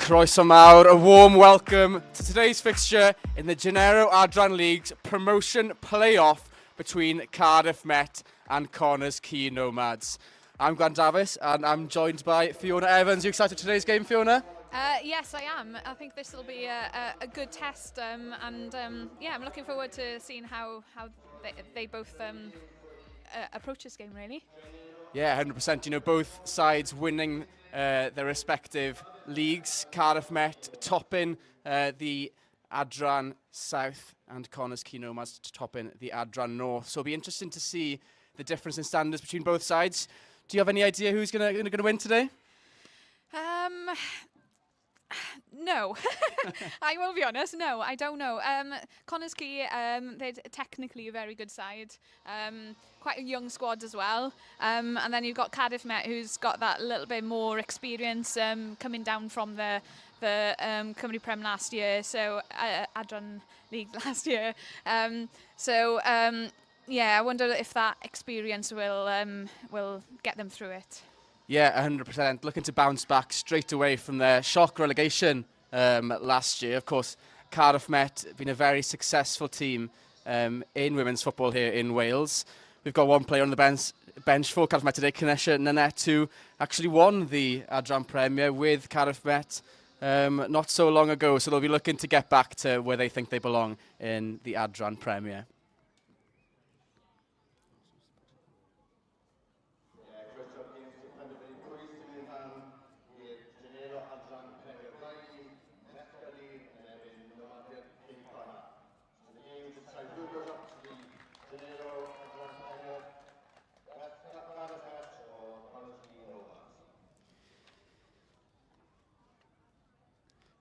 Croeso mawr, a warm welcome to today's fixture in the Genero Adran Leagues promotion play-off between Cardiff Met and Connah's Quay Nomads. I'm Grant Davis and I'm joined by Fiona Evans. Are you excited for today's game, Fiona? Yes, I am. I think this will be a good test, and yeah, I'm looking forward to seeing how they both approach this game, really. Yeah, 100%. You know, both sides winning their respective leagues. Cardiff Met topping the Adran South and Connah's Quay Nomads topping the Adran North. So it'll be interesting to see the difference in standards between both sides. Do you have any idea who's going to win today? No, I will be honest. No, I don't know. Connah's Quay, they're technically a very good side. Quite a young squad as well. And then you've got Cardiff Met, who's got that little bit more experience coming down from the Cymru Prem last year. So Adran League last year. Yeah, I wonder if that experience will get them through it. Yeah, 100%. Looking to bounce back straight away from their shock relegation last year. Of course, Cardiff Met been a very successful team in women's football here in Wales. We've got one player on the bench for Cardiff Met today, Connah Nanette, who actually won the Adran Premier with Cardiff Met not so long ago. So they'll be looking to get back to where they think they belong in the Adran Premier.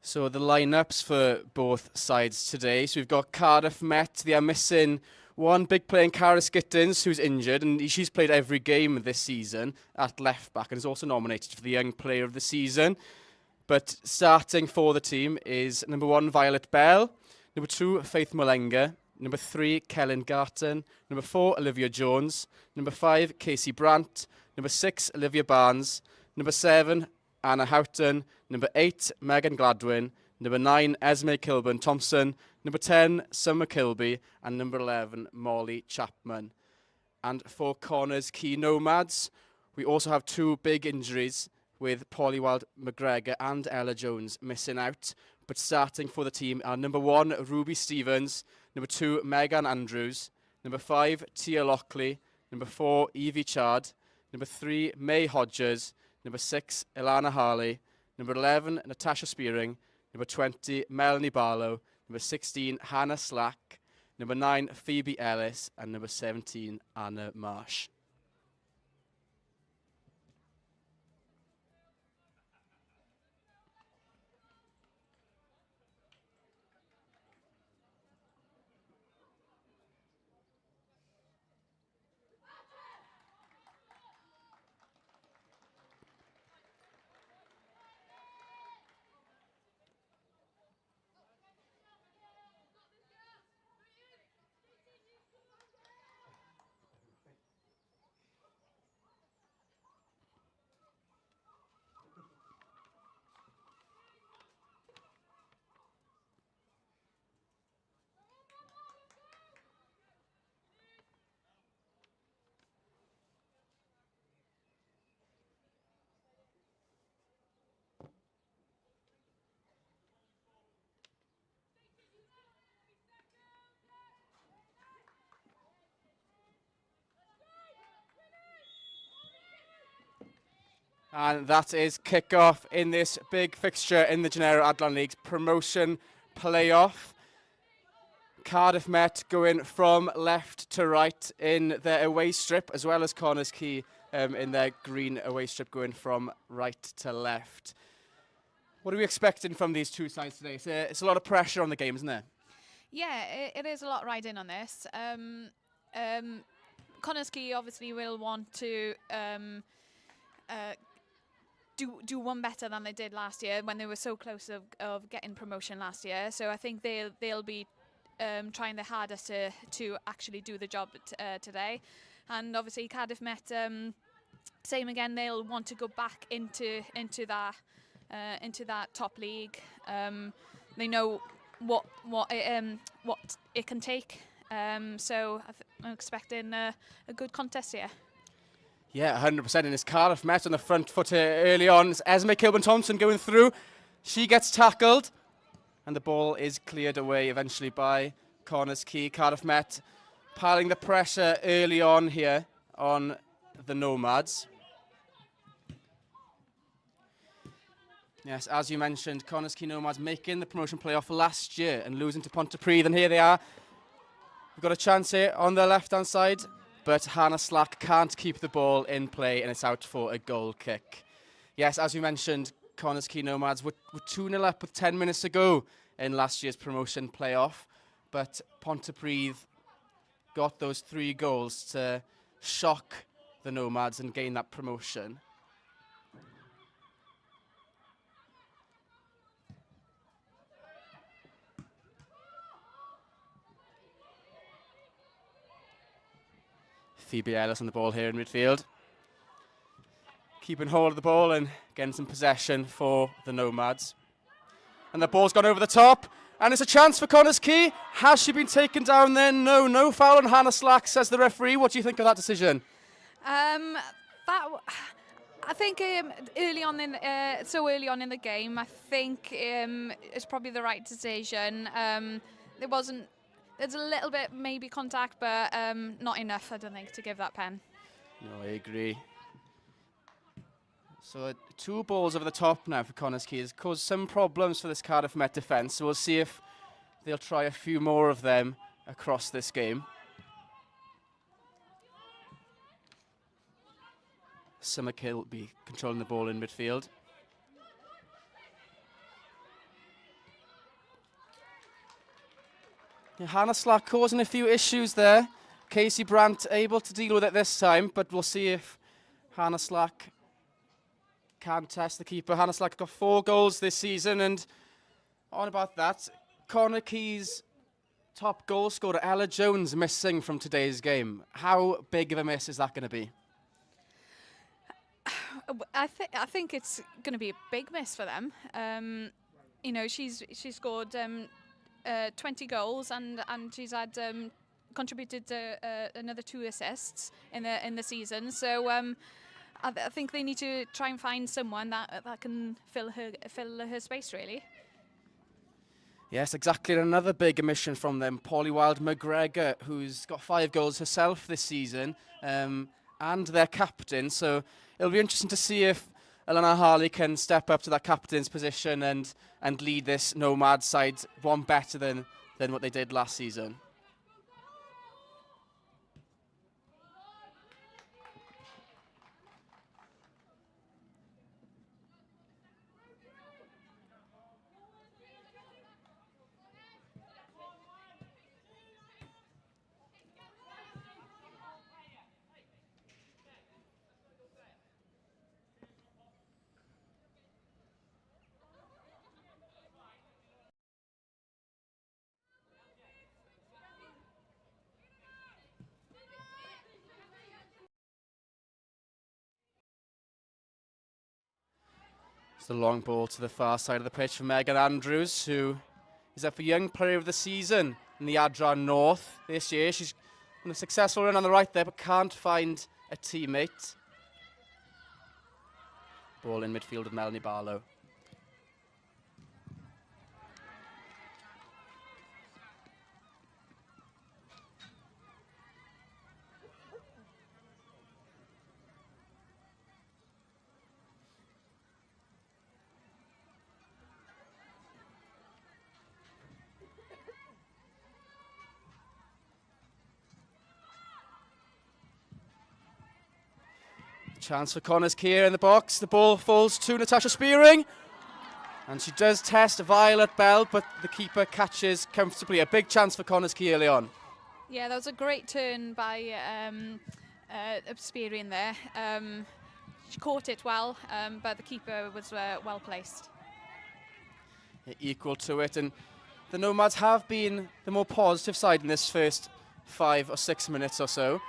So the lineups for both sides today. So we've got Cardiff Met. They are missing one big player in Cara Skittins, who's injured, and she's played every game this season at left back and is also nominated for the Young Player of the Season. But starting for the team is number 1, Violet Bell, number 2, Faith Malenga, number 3, Kellen Garton, number 4, Olivia Jones, number 5, Casey Brandt, number 6, Olivia Barnes, number 7, Anna Houghton, number 8, Megan Gladwin, number 9, Esme Kilburn-Thompson, number 10, Summer Kilby, and number 11, Molly Chapman. And for Connah's Quay Nomads, we also have 2 big injuries with Polly Wild-McGregor and Ella Jones missing out. But starting for the team are number 1, Ruby Stevens, number 2, Megan Andrews, number 5, Tia Lockley, number 4, Evie Chard, number 3, May Hodges, number 6, Ilana Harley, number 11, Natasha Spearing, number 20, Melanie Barlow, number 16, Hannah Slack, number 9, Phoebe Ellis, and number 17, Anna Marsh. And that is kick-off in this big fixture in the Genero Adran Leagues promotion play-off. Cardiff Met going from left to right in their away strip, as well as Connah's Quay in their green away strip going from right to left. What are we expecting from these two sides today? It's a lot of pressure on the game, isn't there? Yeah, it is a lot riding on this. Connah's Quay obviously will want to do one better than they did last year when they were so close of getting promotion last year. So I think they'll be trying their hardest to actually do the job today. And obviously Cardiff Met, same again, they'll want to go back into that into that top league. They know what it can take. So I'm expecting a good contest here. Yeah, 100%. And it's Cardiff Met on the front foot here early on. It's Esme Kilburn-Thompson going through. She gets tackled, and the ball is cleared away eventually by Quay. Cardiff Met piling the pressure early on here on the Nomads. Yes, as you mentioned, Quay Nomads making the promotion playoff last year and losing to Pontypridd, and here they are. We've got a chance here on the left-hand side, but Hannah Slack can't keep the ball in play, and it's out for a goal kick. Yes, as you mentioned, Quay Nomads were 2-0 up with 10 minutes to go in last year's promotion playoff, but Pontypridd got those 3 goals to shock the Nomads and gain that promotion. Phoebe Ellis on the ball here in midfield. Keeping hold of the ball and getting some possession for the Nomads. And the ball's gone over the top. And it's a chance for Quay. Has she been taken down there? No, no foul on Hannah Slack, says the referee. What do you think of that decision? I think early on in the game, I think it's probably the right decision. There's a little bit maybe contact, but not enough, I don't think, to give that pen. No, I agree. So 2 balls over the top now for Connah's Quay has caused some problems for this Cardiff Met defence. So we'll see if they'll try a few more of them across this game. Summerkill will be controlling the ball in midfield. Yeah, Hannah Slack causing a few issues there. Casey Brandt able to deal with it this time, but we'll see if Hannah Slack can test the keeper. Hannah Slack got 4 goals this season, and on about that, Connah's top goal scorer Ella Jones missing from today's game. How big of a miss is that going to be? I think it's going to be a big miss for them. You know, she's scored 20 goals and she's had contributed another 2 assists in the season. So I think they need to try and find someone that can fill her space, really. Yes, exactly. And another big omission from them, Polly Wild-McGregor, who's got 5 goals herself this season, and their captain. So it'll be interesting to see if Elena Harley can step up to that captain's position and lead this Nomad side one better than what they did last season. It's the long ball to the far side of the pitch for Megan Andrews, who is up for Young Player of the Season in the Adran North this year. She's on a successful run on the right there, but can't find a teammate. Ball in midfield with Melanie Barlow. Chance for Connah's Quay in the box. The ball falls to Natasha Spearing. And she does test Violet Bell, but the keeper catches comfortably. A big chance for Connah's Quay early on. Yeah, that was a great turn by Spearing there. She caught it well, but the keeper was well placed. Equal to it, and the Nomads have been the more positive side in this first 5 or 6 minutes or so.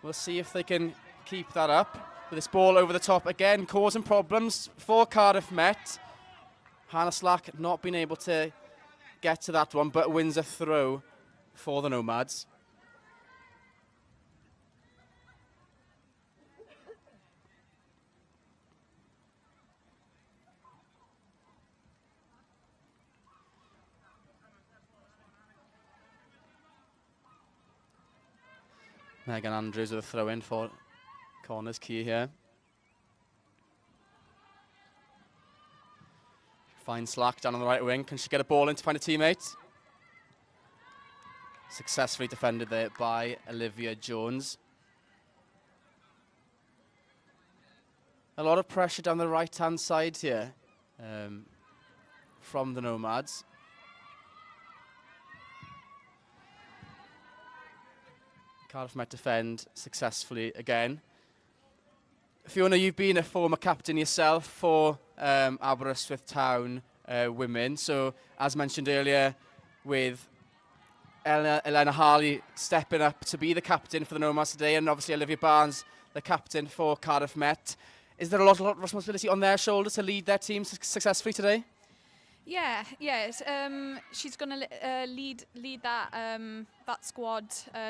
We'll see if they can keep that up. With this ball over the top again, causing problems for Cardiff Met. Hannah Slack not being able to get to that one, but wins a throw for the Nomads. Megan Andrews with a throw in for Connah's Quay here. Finds Slack down on the right wing. Can she get a ball in to find a teammate? Successfully defended there by Olivia Jones. A lot of pressure down the right-hand side here from the Nomads. Cardiff Met defend successfully again. Fiona, you've been a former captain yourself for Aberystwyth Town women. So, as mentioned earlier, with Elena Harley stepping up to be the captain for the Nomads today, and obviously Olivia Barnes, the captain for Cardiff Met. Is there a lot of responsibility on their shoulders to lead their team successfully today? Yeah, she's going to lead that that squad,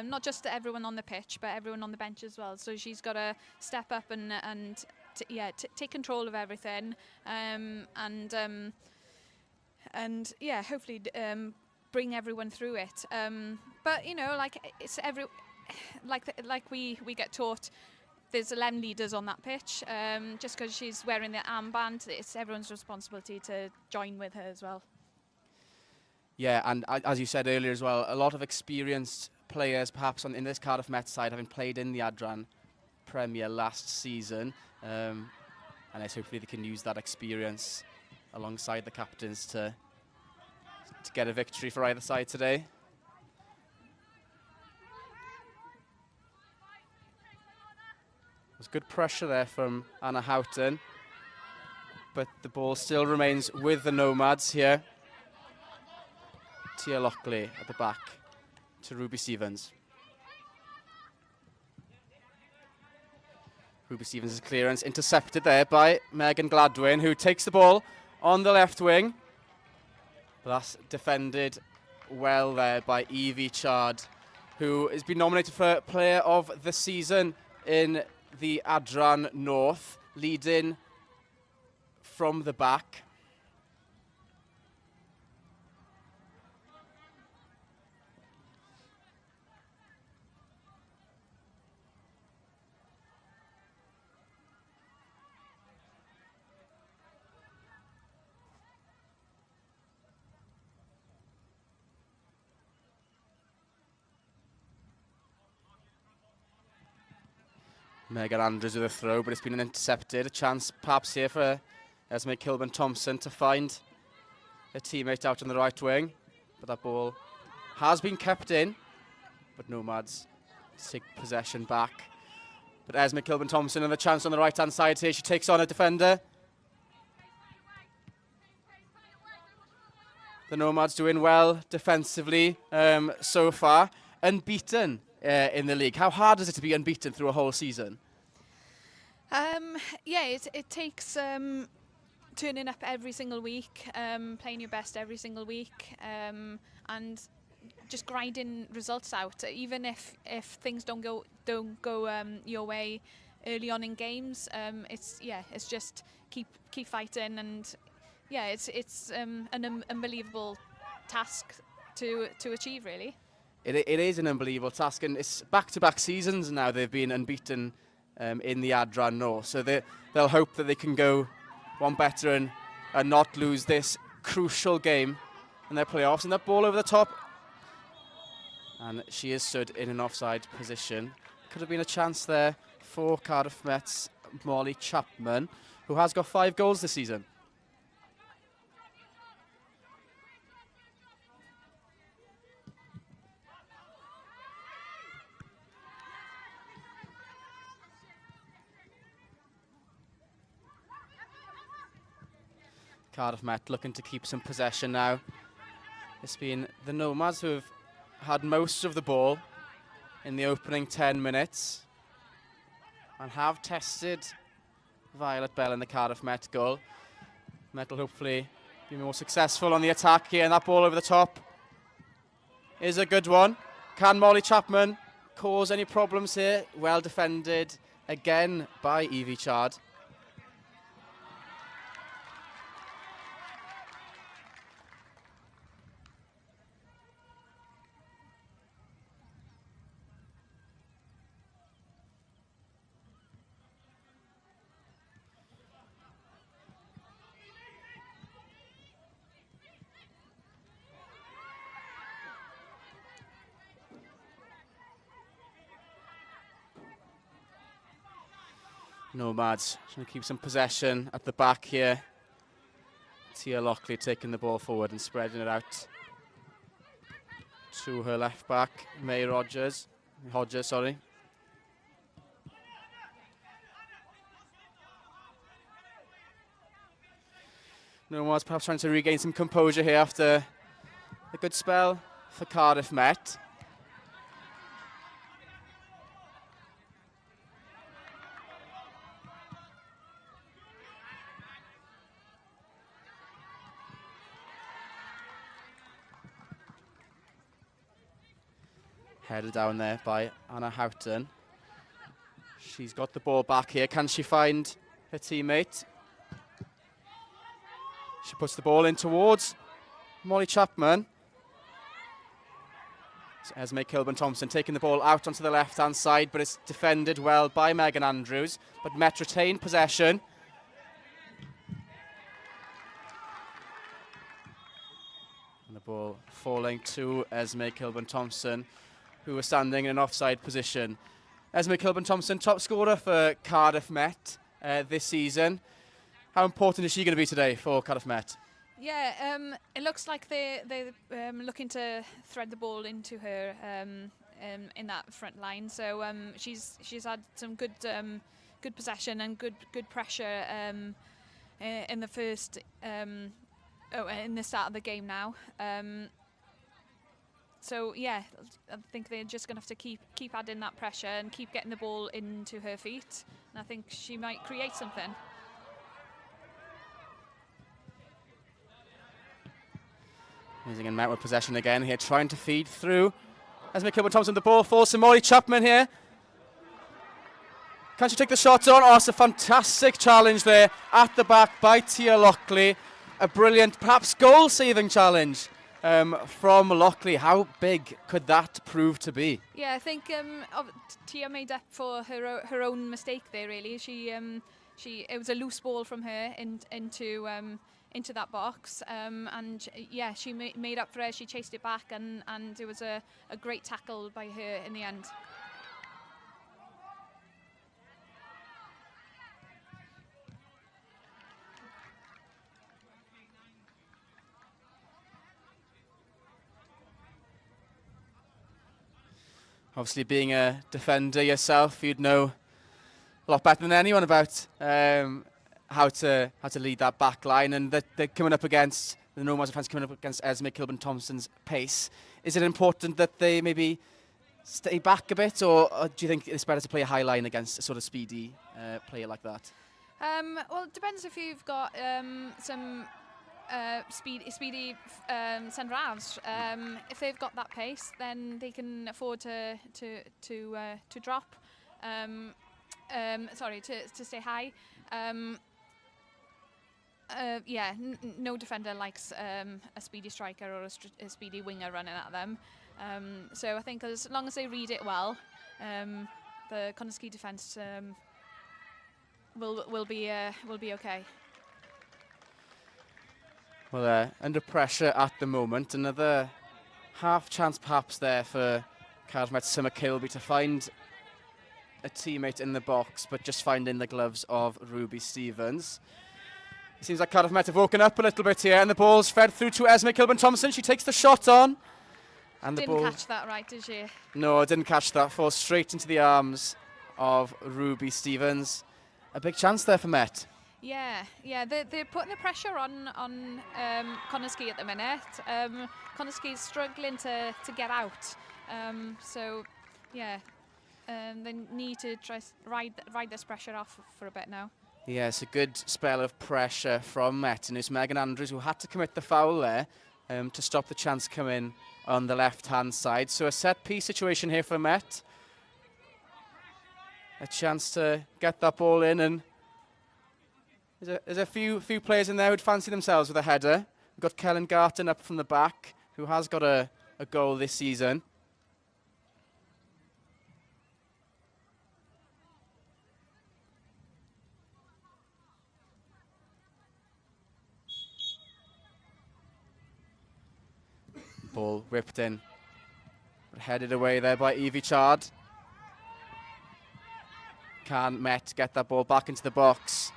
not just everyone on the pitch, but everyone on the bench as well. So she's got to step up and take control of everything, and hopefully bring everyone through it. But you know, like it's like we get taught. There's 11 leaders on that pitch. Just because she's wearing the armband, it's everyone's responsibility to join with her as well. Yeah, and as you said earlier as well, a lot of experienced players perhaps in this Cardiff Met side having played in the Adran Premier last season. And hopefully they can use that experience alongside the captains to get a victory for either side today. There's good pressure there from Anna Houghton, but the ball still remains with the Nomads here. Tia Lockley at the back to Ruby Stevens. Ruby Stevens' clearance intercepted there by Megan Gladwin, who takes the ball on the left wing. But that's defended well there by Evie Chard, who has been nominated for Player of the Season in the Adran North, leading from the back. Megan Andrews with a throw, but it's been intercepted. A chance perhaps here for Esme Kilburn-Thompson to find a teammate out on the right wing. But that ball has been kept in, but Nomads take possession back. But Esme Kilburn-Thompson and the chance on the right-hand side here. She takes on a defender. The Nomads doing well defensively so far. Unbeaten in the league. How hard is it to be unbeaten through a whole season? It takes turning up every single week, playing your best every single week, and just grinding results out. Even if things don't go your way early on in games, it's just keep fighting, and it's an unbelievable task to achieve, really. It is an unbelievable task, and it's back-to-back seasons now they've been unbeaten in the Adran North. So they'll hope that they can go one better and not lose this crucial game in their playoffs. And that ball over the top. And she is stood in an offside position. Could have been a chance there for Cardiff Met's Molly Chapman, who has got 5 goals this season. Cardiff Met looking to keep some possession now. It's been the Nomads who have had most of the ball in the opening 10 minutes. and have tested Violet Bell in the Cardiff Met goal. Met will hopefully be more successful on the attack here, and that ball over the top is a good one. Can Molly Chapman cause any problems here? Well defended again by Evie Chard. Nomads trying to keep some possession at the back here. Tia Lockley taking the ball forward and spreading it out to her left back, Hodges, sorry. Nomads perhaps trying to regain some composure here after a good spell for Cardiff Met. Headed down there by Anna Houghton. She's got the ball back here. Can she find her teammate? She puts the ball in towards Molly Chapman. So Esme Kilburn-Thompson taking the ball out onto the left-hand side, but it's defended well by Megan Andrews. But Met retain possession. And the ball falling to Esme Kilburn-Thompson, who was standing in an offside position. Esme Kilburn-Thompson, top scorer for Cardiff Met this season. How important is she going to be today for Cardiff Met? Yeah, it looks like they're looking to thread the ball into her in that front line. So she's had some good possession and good pressure in the first in the start of the game now. So yeah, I think they're just going to have to keep adding that pressure and keep getting the ball into her feet. And I think she might create something. Using in Met with possession again here, trying to feed through. Esme Kilburn-Thompson, the ball falls to Molly Chapman here. Can she take the shot on? Oh, it's a fantastic challenge there at the back by Tia Lockley. A brilliant, perhaps goal-saving challenge from Lockley. How big could that prove to be? Yeah, I think Tia made up for her own mistake there. Really, it was a loose ball from her into that box, and yeah, she made up for it. She chased it back, and it was a great tackle by her in the end. Obviously, being a defender yourself, you'd know a lot better than anyone about how to lead that back line, and that they're coming up against the Nomads defence, coming up against Esme Kilburn-Thompson's pace. Is it important that they maybe stay back a bit, or do you think it's better to play a high line against a sort of speedy player like that? Well, it depends if you've got some speedy centre halves. If they've got that pace, then they can afford to drop. To stay high. Yeah, no defender likes a speedy striker or a speedy winger running at them. So I think as long as they read it well, the Connah defence will be okay. Well, under pressure at the moment. Another half chance perhaps there for Cardiff Met Summer Kilby to find a teammate in the box, but just finding the gloves of Ruby Stevens. It seems like Cardiff Met have woken up a little bit here, and the ball's fed through to Esme Kilburn-Thompson. She takes the shot on. And the didn't catch that right, did she? No, I didn't catch that. Falls straight into the arms of Ruby Stevens. A big chance there for Met. Yeah, they're putting the pressure on Connah at the minute. Connah is struggling to get out. So, yeah. they need to try ride this pressure off for a bit now. Yes, a good spell of pressure from Met, and it's Megan Andrews who had to commit the foul there to stop the chance coming on the left-hand side. So a set-piece situation here for Met. A chance to get that ball in, and there's a few players in there who'd fancy themselves with a header. We've got Kellen Garton up from the back, who has got a goal this season. Ball whipped in, but headed away there by Evie Chard. Can Met get that ball back into the box?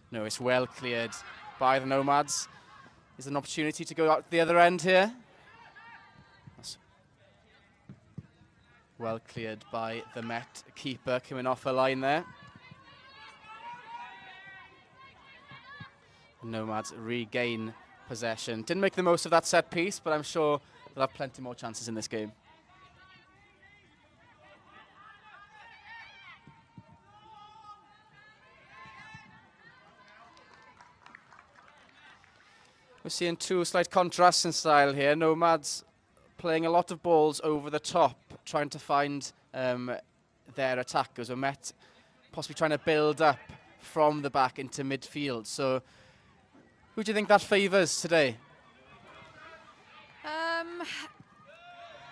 No, it's well cleared by the Nomads. Is an opportunity to go out the other end here. That's well cleared by the Met keeper coming off a line there. The Nomads regain possession. Didn't make the most of that set piece, but I'm sure they'll have plenty more chances in this game. We're seeing two slight contrasts in style here. Nomads playing a lot of balls over the top, trying to find their attackers. Or Met possibly trying to build up from the back into midfield. So who do you think that favours today?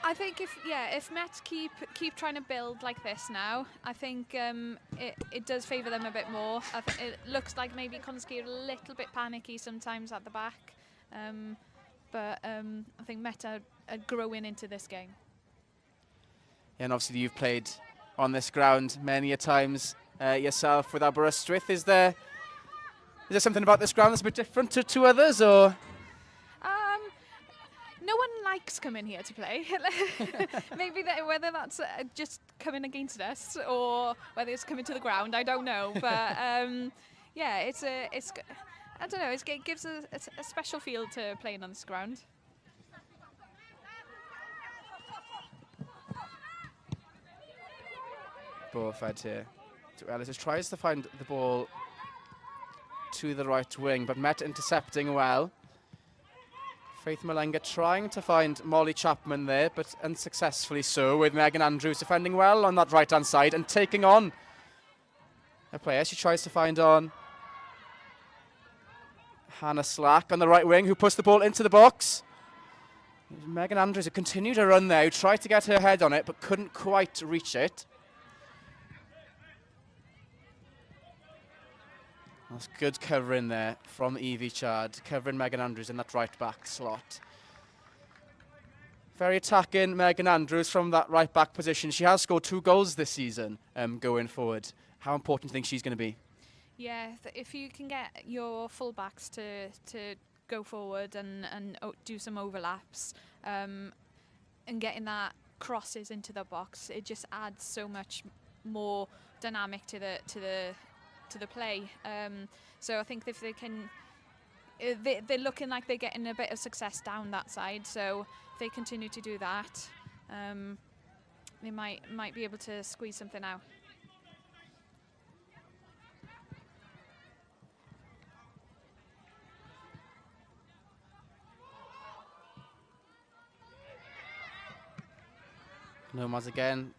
I think if Met keep trying to build like this now, I think it does favour them a bit more. It looks like maybe Connah are a little bit panicky sometimes at the back, but I think Met are growing into this game. Yeah, and obviously you've played on this ground many a times yourself with Aberystwyth. Is there something about this ground that's a bit different to others, or? No one likes coming here to play. Maybe whether that's just coming against us or whether it's coming to the ground, I don't know. But yeah, it's I don't know. It gives a special feel to playing on this ground. Ball fed here to Ellis, who tries to find the ball to the right wing, but Met intercepting well. Faith Malenga trying to find Molly Chapman there, but unsuccessfully so, with Megan Andrews defending well on that right-hand side and taking on a player. She tries to find on Hannah Slack on the right wing, who puts the ball into the box. Megan Andrews, who continued to run there, who tried to get her head on it, but couldn't quite reach it. That's good covering there from Evie Chard, covering Megan Andrews in that right-back slot. Very attacking Megan Andrews from that right-back position. She has scored 2 goals this season going forward. How important do you think she's going to be? Yeah, if you can get your full-backs to go forward and do some overlaps and getting that crosses into the box, it just adds so much more dynamic to the play. So I think if they can, they're looking like they're getting a bit of success down that side. So if they continue to do that, they might be able to squeeze something out. Nomads again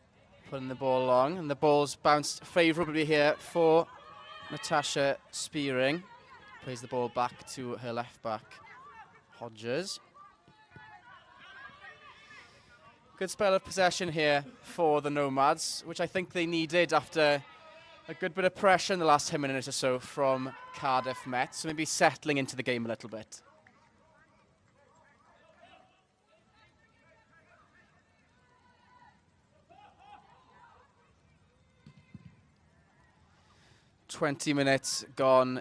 putting the ball along, and the ball's bounced favourably here for Natasha Spearing. Plays the ball back to her left back, Hodges. Good spell of possession here for the Nomads, which I think they needed after a good bit of pressure in the last 10 minutes or so from Cardiff Met, so maybe settling into the game a little bit. "20 minutes gone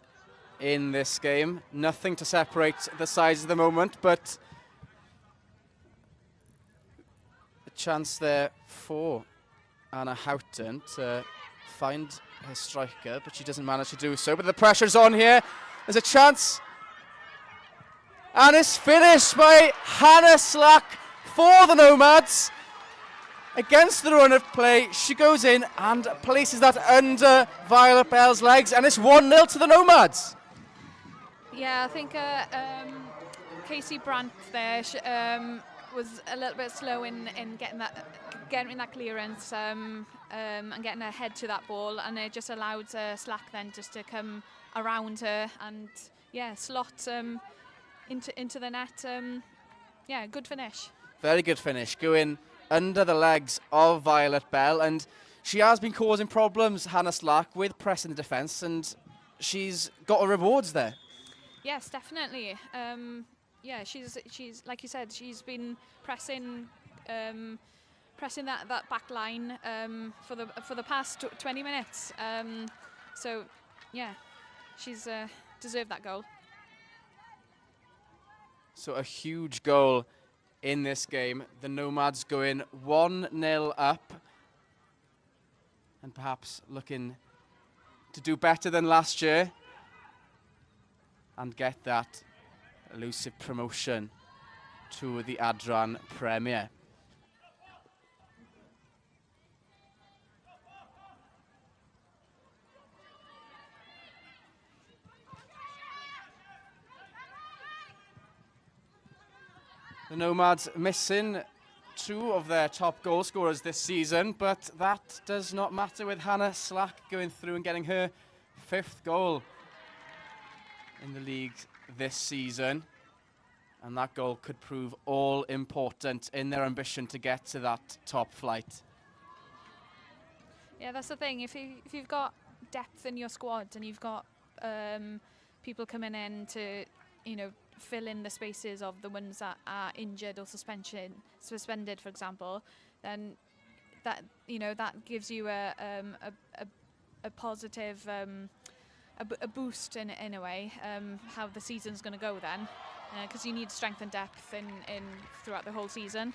in this game. Nothing to separate the sides at the moment, but a chance there for Anna Houghton to find her striker, but she doesn't manage to do so. But the pressure's on here. There's a chance. And it's finished by Hannah Slack for the Nomads. Against the run of play, she goes in and places that under Violet Bell's legs, and it's 1-0 to the Nomads. Yeah, I think Casey Brandt there was a little bit slow in getting that clearance and getting her head to that ball, and it just allowed Slack then just to come around her and slot into the net. Good finish. Very good finish, going under the legs of Violet Bell, and she has been causing problems, Hannah Slack, with pressing the defence, and she's got her rewards there. Yes, definitely. She's like you said, she's been pressing that back line for the past 20 minutes. She's deserved that goal. So a huge goal in this game. The Nomads going 1-0 up, and perhaps looking to do better than last year and get that elusive promotion to the Adran Premier. The Nomads missing 2 of their top goal scorers this season, but that does not matter with Hannah Slack going through and getting her 5th goal in the league this season. And that goal could prove all important in their ambition to get to that top flight. Yeah, that's the thing. If you've got depth in your squad and you've got people coming in to, fill in the spaces of the ones that are injured or suspended, for example, then that gives you a positive a boost in a way, how the season's going to go then, because you need strength and depth in throughout the whole season.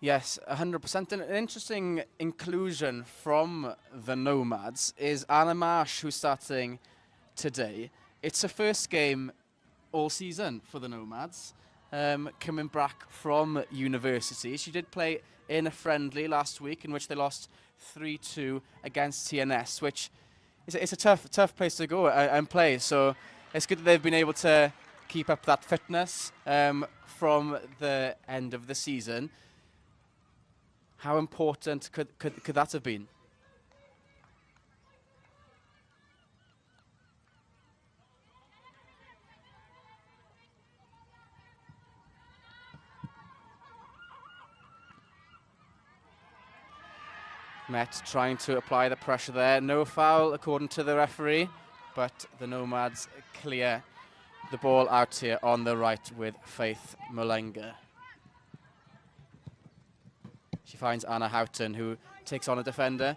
Yes, 100%. And an interesting inclusion from the Nomads is Anna Marsh, who's starting today. It's her first game all season for the Nomads, coming back from university. She did play in a friendly last week in which they lost 3-2 against TNS, which is a tough place to go and play. So it's good that they've been able to keep up that fitness from the end of the season. How important could that have been? Met trying to apply the pressure there. No foul according to the referee, but the Nomads clear the ball out here on the right with Faith Mulenga. She finds Anna Houghton, who takes on a defender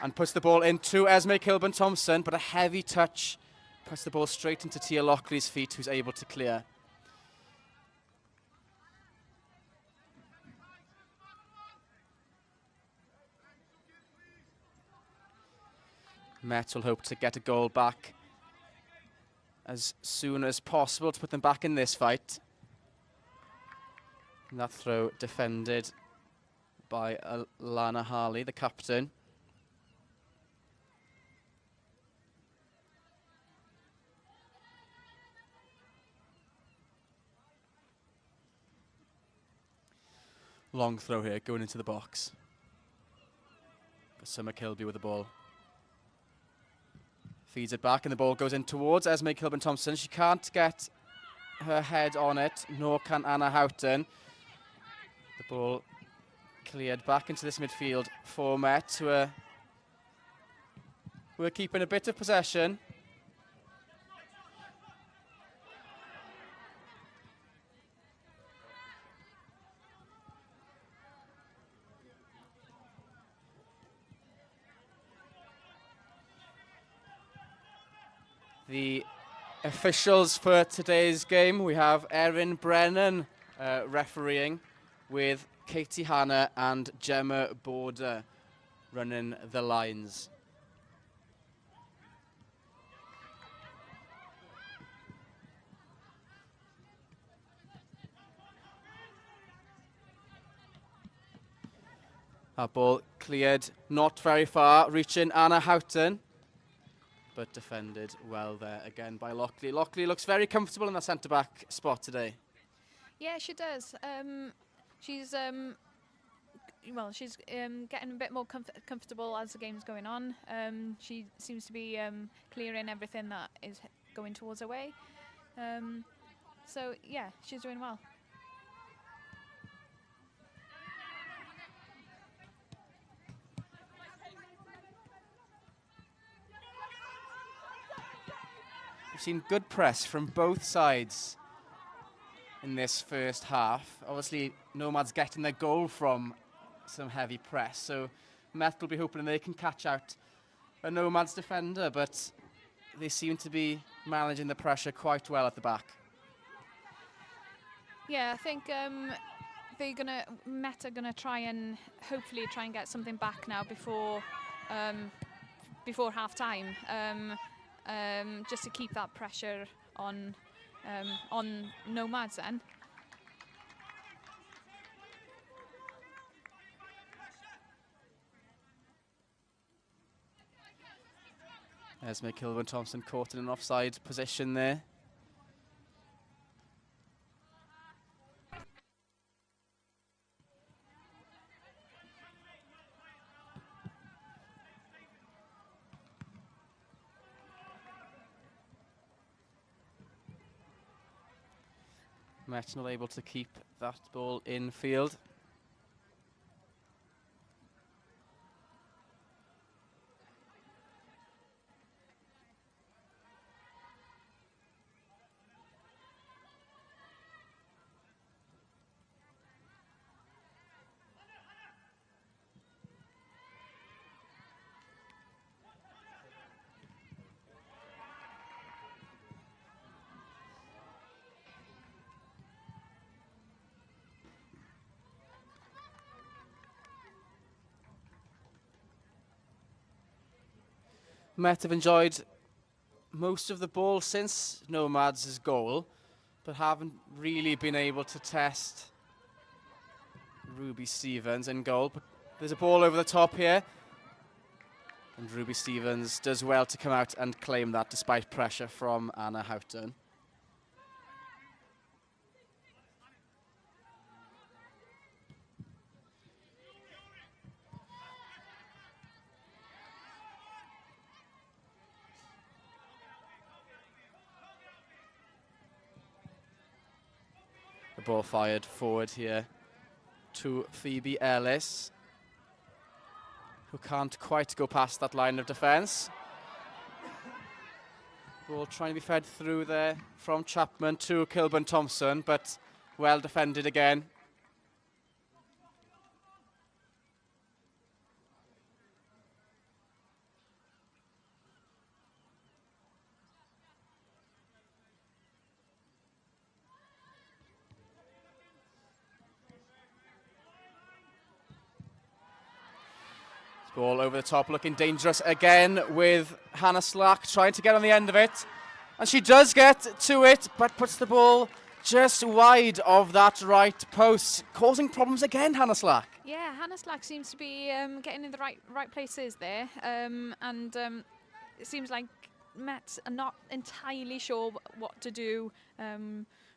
and puts the ball into Esme Kilburn-Thompson, but a heavy touch puts the ball straight into Tia Lockley's feet, who's able to clear. Met will hope to get a goal back as soon as possible to put them back in this fight. And that throw defended by Lana Harley, the captain. Long throw here, going into the box. But Summer Kilby with the ball. Feeds it back and the ball goes in towards Esme Kilburn-Thompson. She can't get her head on it, nor can Anna Houghton. The ball cleared back into this midfield for Met, who are keeping a bit of possession. The officials for today's game, we have Erin Brennan refereeing, with Katie Hanna and Gemma Border running the lines. That ball cleared not very far, reaching Anna Houghton, but defended well there again by Lockley. Lockley looks very comfortable in that centre-back spot today. Yeah, she does. She's getting a bit more comfortable as the game's going on. She seems to be clearing everything that is going towards her way. So yeah, she's doing well. We've seen good press from both sides in this first half. Obviously, Nomads getting their goal from some heavy press, so Met will be hoping they can catch out a Nomads defender, but they seem to be managing the pressure quite well at the back. Yeah, I think Met are gonna hopefully try and get something back now before half time, just to keep that pressure on Nomads then. There's McKilvin Thompson caught in an offside position there. Met not able to keep that ball in field. Met have enjoyed most of the ball since Nomads' goal, but haven't really been able to test Ruby Stevens in goal. But there's a ball over the top here, and Ruby Stevens does well to come out and claim that despite pressure from Anna Houghton. The ball fired forward here to Phoebe Ellis, who can't quite go past that line of defence. Ball trying to be fed through there from Chapman to Kilburn Thompson, but well defended again. Ball over the top, looking dangerous again with Hannah Slack trying to get on the end of it. And she does get to it, but puts the ball just wide of that right post, causing problems again, Hannah Slack. Yeah, Hannah Slack seems to be getting in the right places there, and it seems like Met are not entirely sure what to do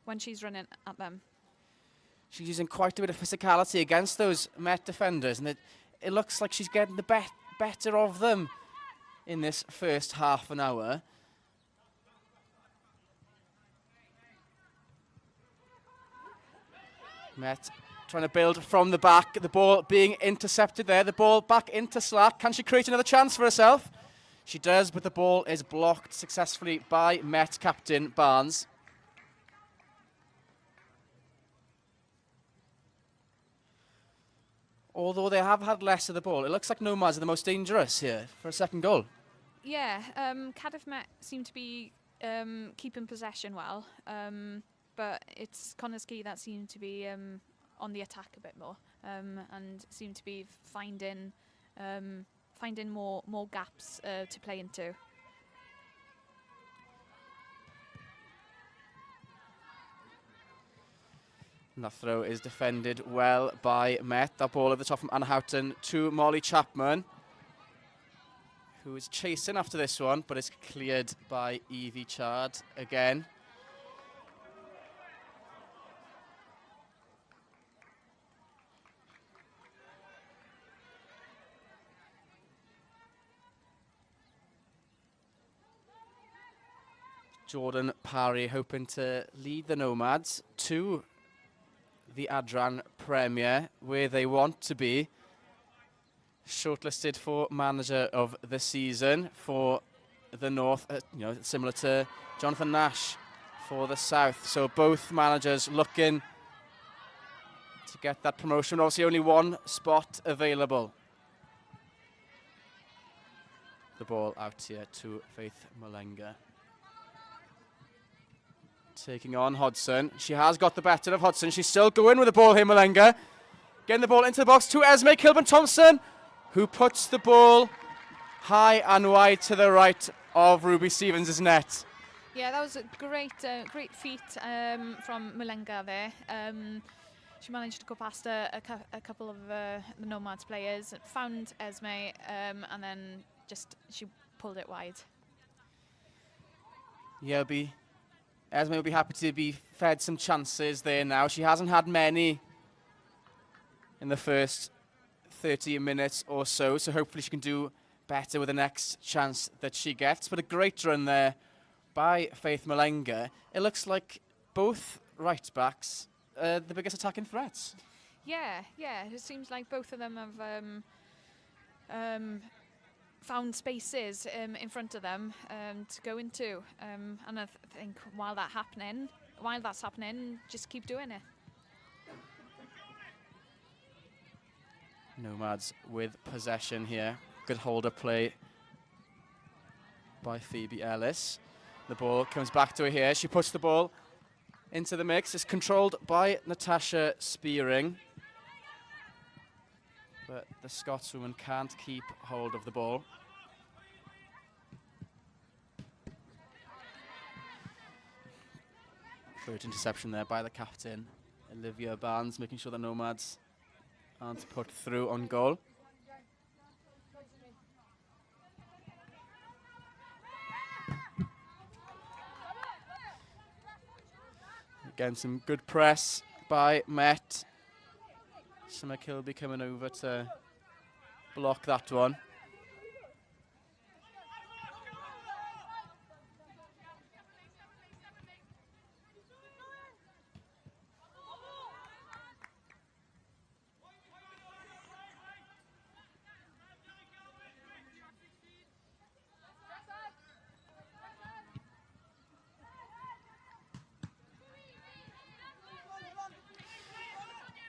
when she's running at them. She's using quite a bit of physicality against those Met defenders, and it looks like she's getting the better of them in this first half an hour. Met trying to build from the back, the ball being intercepted there, the ball back into Slack. Can she create another chance for herself? She does, but the ball is blocked successfully by Met captain Barnes. Although they have had less of the ball, it looks like Nomads are the most dangerous here for a second goal. Yeah, Cardiff Met seem to be keeping possession well, but it's Quay that seem to be on the attack a bit more, and seem to be finding more gaps to play into. And that throw is defended well by Met. That ball at the top from Anna Houghton to Molly Chapman, who is chasing after this one, but it's cleared by Evie Chard again. Jordan Parry hoping to lead the Nomads to the Adran Premier, where they want to be. Shortlisted for manager of the season for the North, similar to Jonathan Nash for the South. So both managers looking to get that promotion. Obviously only one spot available. The ball out here to Faith Malenga. Taking on Hodson. She has got the better of Hodson. She's still going with the ball here, Malenga. Getting the ball into the box to Esme Kilburn-Thompson, who puts the ball high and wide to the right of Ruby Stevens' net. Yeah, that was a great feat from Malenga there. She managed to go past a couple of the Nomads players, found Esme, and then she pulled it wide. Yeah, Esme will be happy to be fed some chances there now. She hasn't had many in the first 30 minutes or so, so hopefully she can do better with the next chance that she gets. But a great run there by Faith Malenga. It looks like both right backs the biggest attacking threats. Yeah, it seems like both of them have found spaces in front of them to go into, and I think while that's happening, just keep doing it. Nomads with possession here. Good hold up play by Phoebe Ellis. The ball comes back to her here. She puts the ball into the mix. It's controlled by Natasha Spearing, but the Scotswoman can't keep hold of the ball. Great interception there by the captain, Olivia Barnes, making sure the Nomads aren't put through on goal. Again, some good press by Met. Summer Kilby coming over to block that one.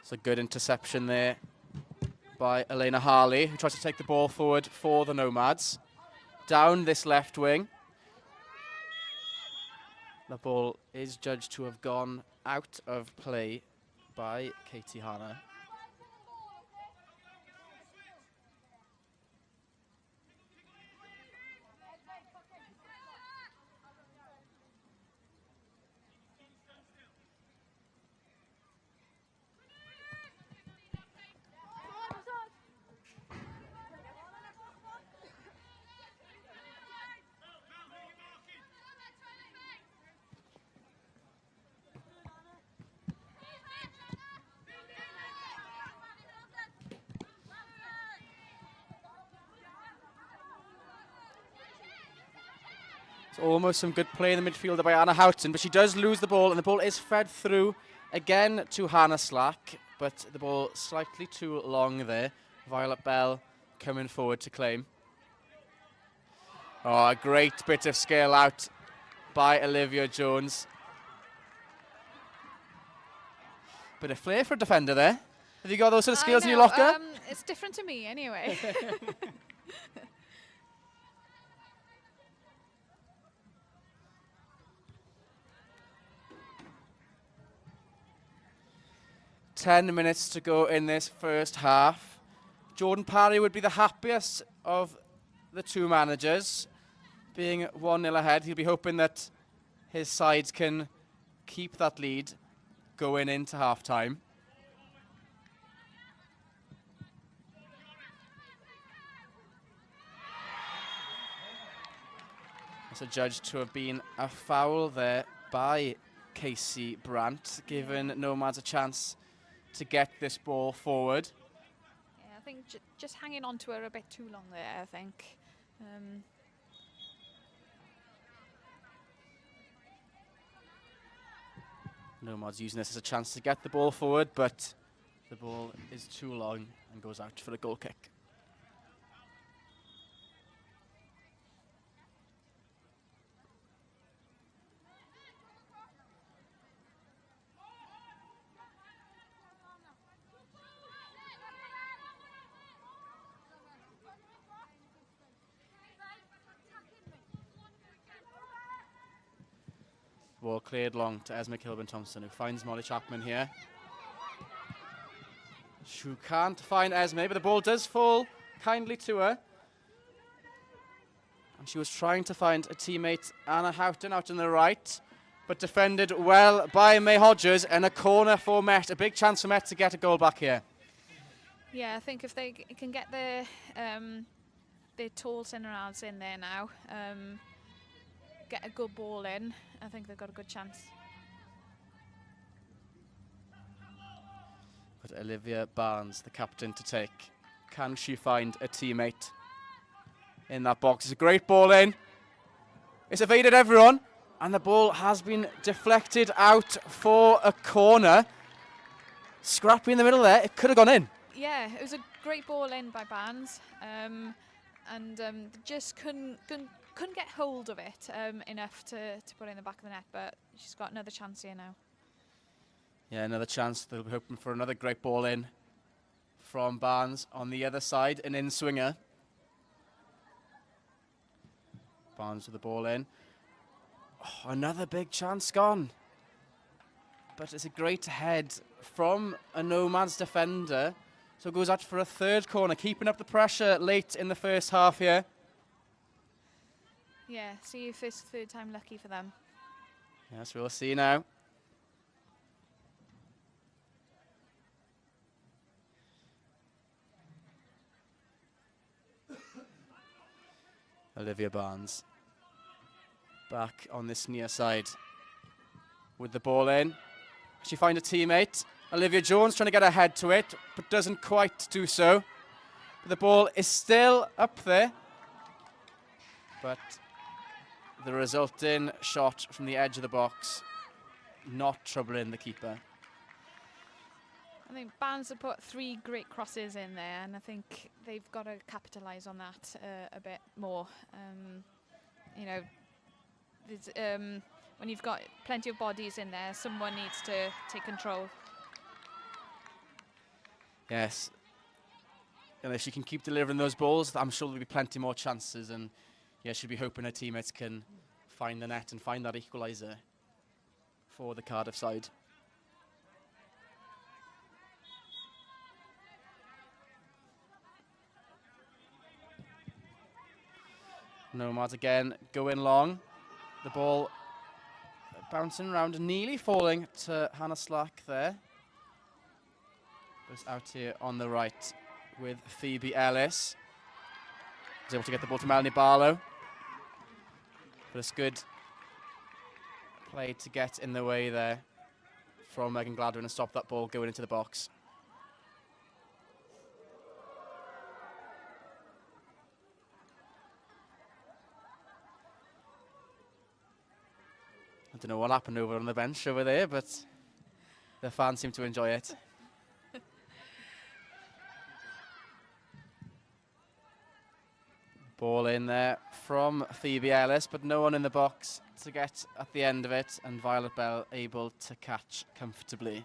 It's a good interception there by Elena Harley, who tries to take the ball forward for the Nomads. Down this left wing. The ball is judged to have gone out of play by Katie Hanna. It's almost some good play in the midfielder by Anna Houghton, but she does lose the ball, and the ball is fed through again to Hannah Slack, but the ball slightly too long there. Violet Bell coming forward to claim. Oh, a great bit of scale out by Olivia Jones. Bit of flair for a defender there. Have you got those sort of skills in your locker? It's different to me anyway. 10 minutes to go in this first half. Jordan Parry would be the happiest of the two managers, being 1-0 ahead. He'll be hoping that his sides can keep that lead going into half-time. It's adjudged to have been a foul there by Casey Brandt, giving Nomads a chance to get this ball forward. Yeah, I think just hanging on to her a bit too long there, I think. Nomads using this as a chance to get the ball forward, but the ball is too long and goes out for a goal kick. Ball cleared long to Esme Kilburn-Thompson, who finds Molly Chapman here. She can't find Esme, but the ball does fall kindly to her. And she was trying to find a teammate, Anna Houghton, out on the right, but defended well by May Hodges, and a corner for Met. A big chance for Met to get a goal back here. Yeah, I think if they can get their tall centre halves in there now, get a good ball in, I think they've got a good chance. But Olivia Barnes, the captain, to take. Can she find a teammate in that box? It's a great ball in. It's evaded everyone, and the ball has been deflected out for a corner. Scrappy in the middle there. It could have gone in. Yeah, it was a great ball in by Barnes, and just couldn't get hold of it enough to put it in the back of the net, but she's got another chance here now. Yeah, another chance. They'll be hoping for another great ball in from Barnes on the other side, an in-swinger. Barnes with the ball in. Oh, another big chance gone. But it's a great head from a Nomads defender. So it goes out for a third corner, keeping up the pressure late in the first half here. Yeah, see if it's third time lucky for them. Yes, we'll see now. Olivia Barnes back on this near side with the ball in. She finds a teammate. Olivia Jones trying to get her head to it, but doesn't quite do so. But the ball is still up there. But the resulting shot from the edge of the box, not troubling the keeper. I think Barnes have put 3 great crosses in there, and I think they've got to capitalise on that a bit more. You know, when you've got plenty of bodies in there, someone needs to take control. Yes. And if she can keep delivering those balls, I'm sure there'll be plenty more chances. And yeah, she'll be hoping her teammates can find the net and find that equaliser for the Cardiff side. Nomads again going long. The ball bouncing around, nearly falling to Hannah Slack there. It's out here on the right with Phoebe Ellis. Is able to get the ball to Melanie Barlow. But it's good play to get in the way there from Megan Gladwin and stop that ball going into the box. I don't know what happened over on the bench over there, but the fans seem to enjoy it. Ball in there from Phoebe Ellis, but no one in the box to get at the end of it, and Violet Bell able to catch comfortably.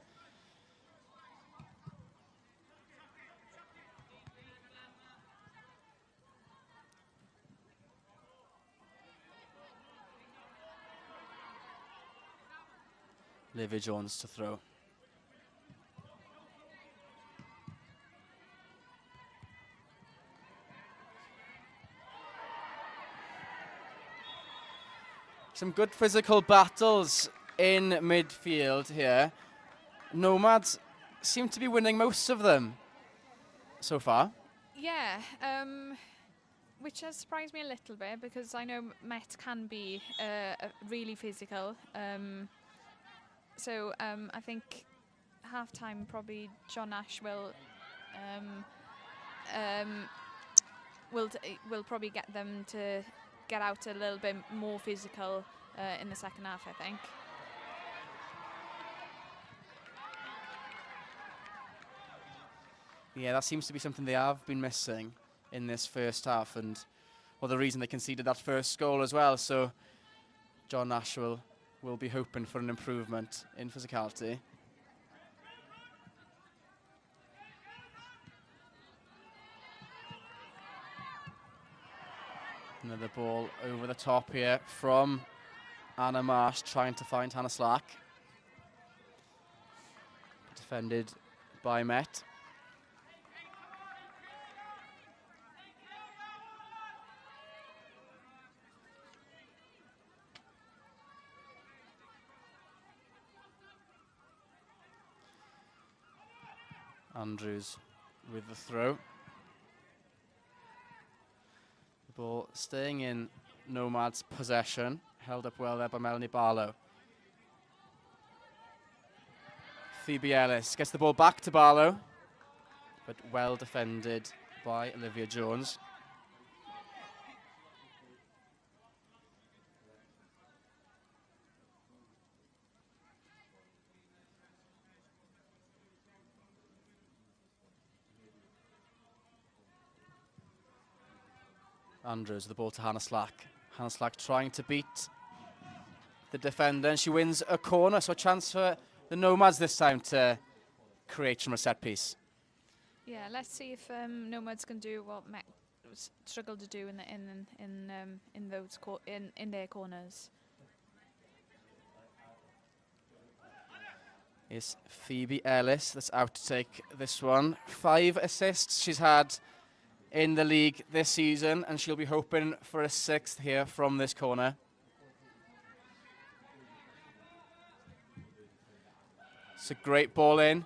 Olivia Jones to throw. Some good physical battles in midfield here. Nomads seem to be winning most of them so far. Yeah, which has surprised me a little bit because I know Met can be really physical. So I think half-time probably John Ash will probably get them to get out a little bit more physical in the second half, I think. Yeah, that seems to be something they have been missing in this first half, and well, the reason they conceded that first goal as well. So John Nash will be hoping for an improvement in physicality. Another ball over the top here from Anna Marsh, trying to find Hannah Slack. Defended by Met. Andrews with the throw. The ball staying in Nomads' possession. Held up well there by Melanie Barlow. Phoebe Ellis gets the ball back to Barlow, but well defended by Olivia Jones. Andrews, the ball to Hannah Slack. Hannah Slack trying to beat the defender, and she wins a corner, so a chance for the Nomads this time to create from a set piece. Yeah, let's see if Nomads can do what Met struggled to do in their corners. It's Phoebe Ellis that's out to take this one. 5 assists she's had in the league this season, and she'll be hoping for a 6th here from this corner. It's a great ball in,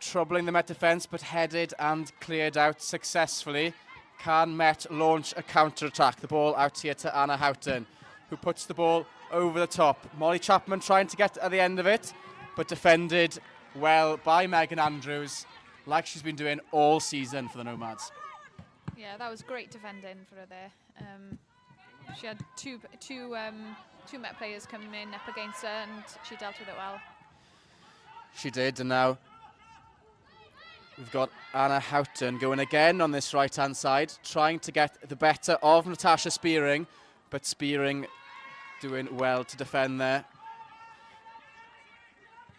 troubling the Met defence, but headed and cleared out successfully. Can Met launch a counter-attack? The ball out here to Anna Houghton, who puts the ball over the top. Molly Chapman trying to get at the end of it, but defended well by Megan Andrews, like she's been doing all season for the Nomads. Yeah, that was great defending for her there. She had two Met players coming in up against her, and she dealt with it well. She did, and now we've got Anna Houghton going again on this right-hand side, trying to get the better of Natasha Spearing, but Spearing doing well to defend there.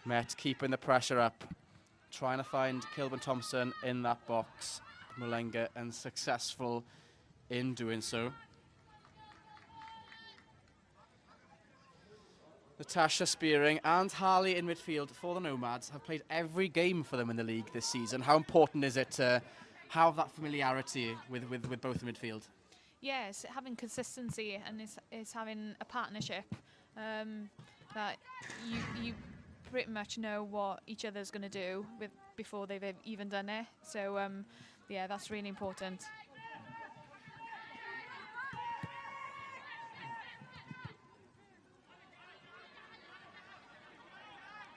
Met keeping the pressure up, trying to find Kilburn Thompson in that box. Malenga unsuccessful in doing so. Natasha Spearing and Harley in midfield for the Nomads have played every game for them in the league this season. How important is it to have that familiarity with both in midfield? Yes, having consistency, and it's having a partnership that you pretty much know what each other's going to do before they've even done it. So yeah, that's really important.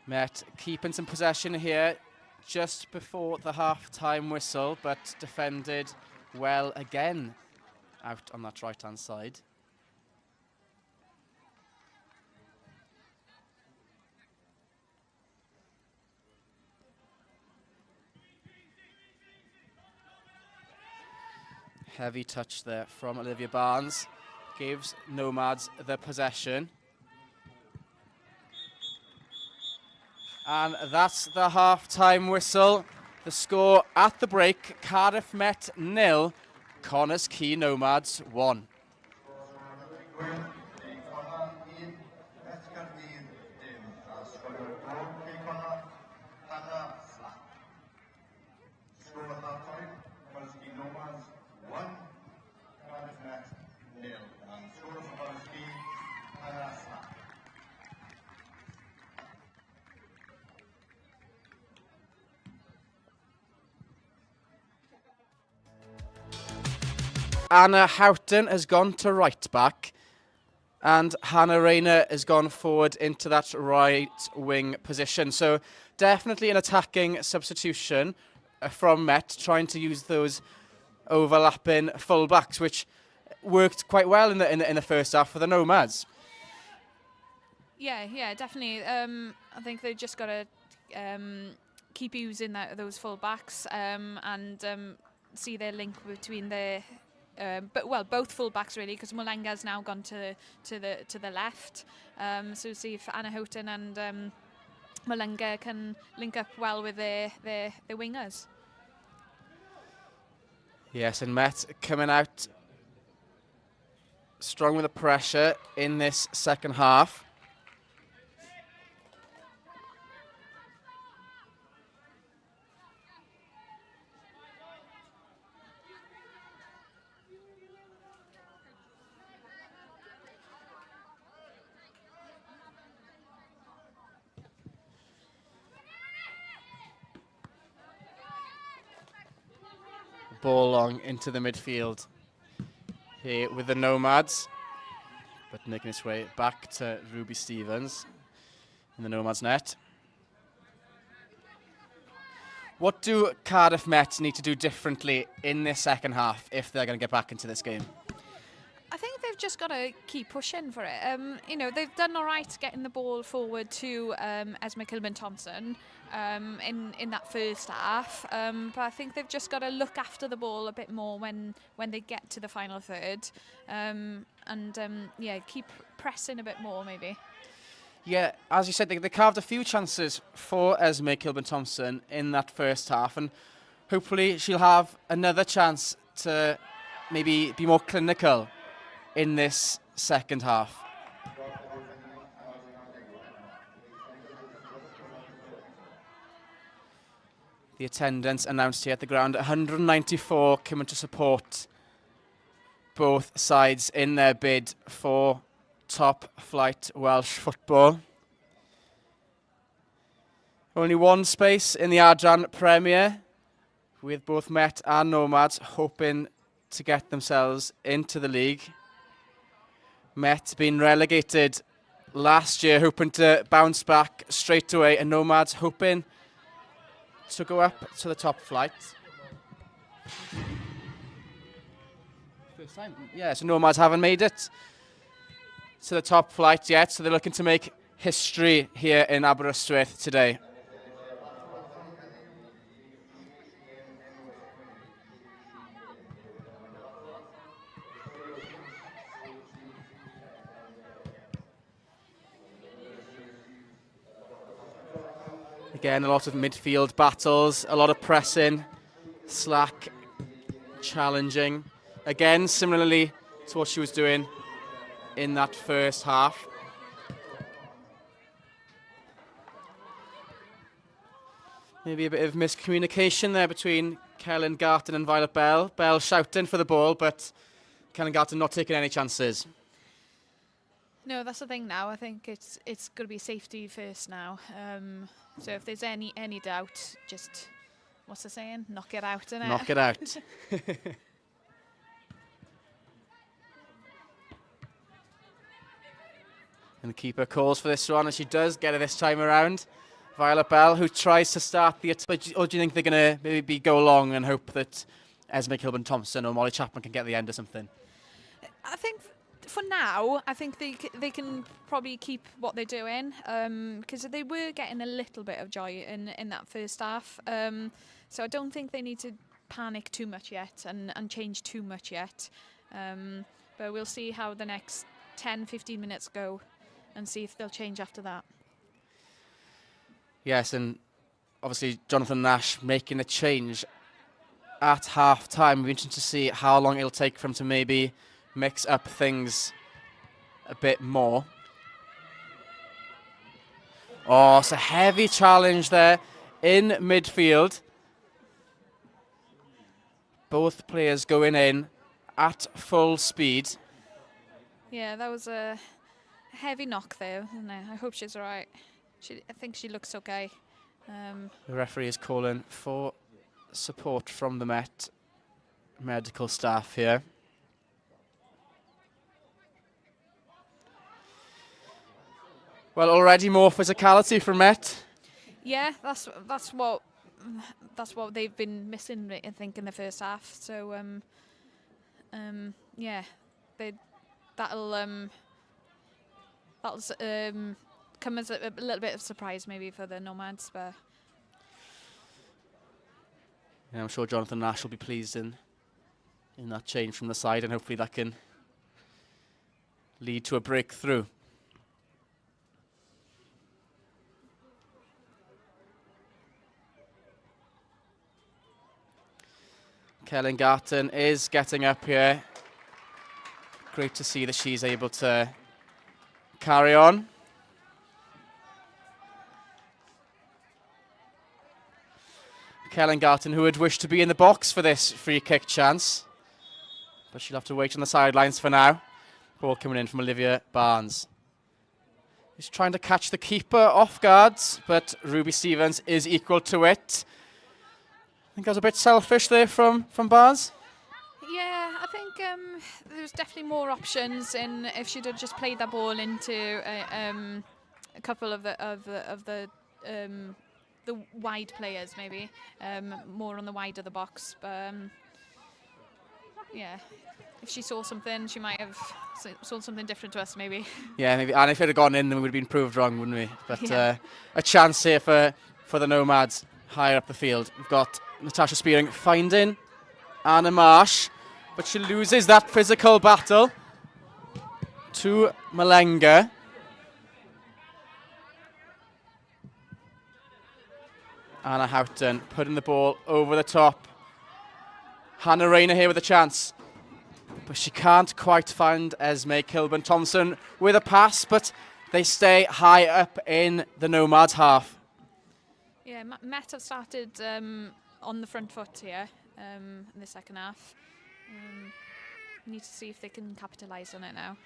Met keeping some possession here just before the half-time whistle, but defended well again out on that right-hand side. Heavy touch there from Olivia Barnes. Gives Nomads the possession. And that's the half-time whistle. The score at the break, Cardiff Met 0, Connah's Quay Nomads 1. Anna Houghton has gone to right back, and Hannah Rayner has gone forward into that right wing position. So definitely an attacking substitution from Met, trying to use those overlapping full-backs, which worked quite well in the first half for the Nomads. Yeah, definitely. I think they've just got to keep using those full backs and see their link between the both full backs really, because Mulenga's now gone to the left. So see if Anna Houghton and Mulenga can link up well with their wingers. Yes, and Met coming out strong with the pressure in this second half. Ball long into the midfield here with the Nomads, but making its way back to Ruby Stevens in the Nomads net. What do Cardiff Met need to do differently in this second half if they're going to get back into this game? I think they've just got to keep pushing for it. They've done all right getting the ball forward to Esme Kilburn-Thompson in that first half, but I think they've just got to look after the ball a bit more when they get to the final third, and keep pressing a bit more maybe. Yeah, as you said, they carved a few chances for Esme Kilburn-Thompson in that first half, and hopefully she'll have another chance to maybe be more clinical in this second half. The attendance announced here at the ground, 194 coming to support both sides in their bid for top flight Welsh football. Only one space in the Adran Premier, with both Met and Nomads hoping to get themselves into the league. Met being relegated last year, hoping to bounce back straight away, and Nomads hoping to go up to the top flight. First time? Yeah, so Nomads haven't made it to the top flight yet, so they're looking to make history here in Aberystwyth today. Again, a lot of midfield battles, a lot of pressing, slack, challenging. Again, similarly to what she was doing in that first half. Maybe a bit of miscommunication there between Kellen Garton and Violet Bell. Bell shouting for the ball, but Kellen Garton not taking any chances. No, that's the thing now. I think it's going to be safety first now. So if there's any doubt, just, what's the saying? Knock it out, innit? Knock it out. And the keeper calls for this one, and she does get it this time around. Violet Bell, who tries to start the attack. Or do you think they're going to maybe go long and hope that Esme Kilburn-Thompson or Molly Chapman can get the end or something? I think for now, I think they can probably keep what they're doing, because they were getting a little bit of joy in that first half. So I don't think they need to panic too much yet and change too much yet. But we'll see how the next 10-15 minutes go and see if they'll change after that. Yes, and obviously Jonathan Nash making a change at half-time. We're interested to see how long it'll take for him to maybe mix up things a bit more. Oh, it's a heavy challenge there in midfield. Both players going in at full speed. Yeah, that was a heavy knock there, isn't it? I hope she's all right. I think she looks okay. The referee is calling for support from the Met medical staff here. Well, already more physicality from Met. Yeah, that's what they've been missing, I think, in the first half. So yeah, that'll come as a little bit of surprise maybe for the Nomads, but Yeah, I'm sure Jonathan Nash will be pleased in that change from the side, and hopefully that can lead to a breakthrough. Kellen Garton is getting up here. Great to see that she's able to carry on. Kellen Garton, who would wish to be in the box for this free kick chance, but she'll have to wait on the sidelines for now. Ball coming in from Olivia Barnes. He's trying to catch the keeper off guard, but Ruby Stevens is equal to it. I think that was a bit selfish there from Barnes. yeah, I think there's definitely more options in if she'd have just played that ball into a couple of the wide players, maybe more on the wide of the box. But yeah, if she saw something, she might have saw something different to us, maybe. Yeah, maybe. And if it had gone in, then we would have been proved wrong, wouldn't we? But Yeah. a chance here for the Nomads higher up the field. We've got Natasha Spearing finding Anna Marsh, but she loses that physical battle to Malenga. Anna Houghton putting the ball over the top. Hannah Rayner here with a chance, but she can't quite find Esme Kilburn-Thompson with a pass, but they stay high up in the Nomads half. Yeah, Met have started on the front foot here in the second half. Need to see if they can capitalise on it now.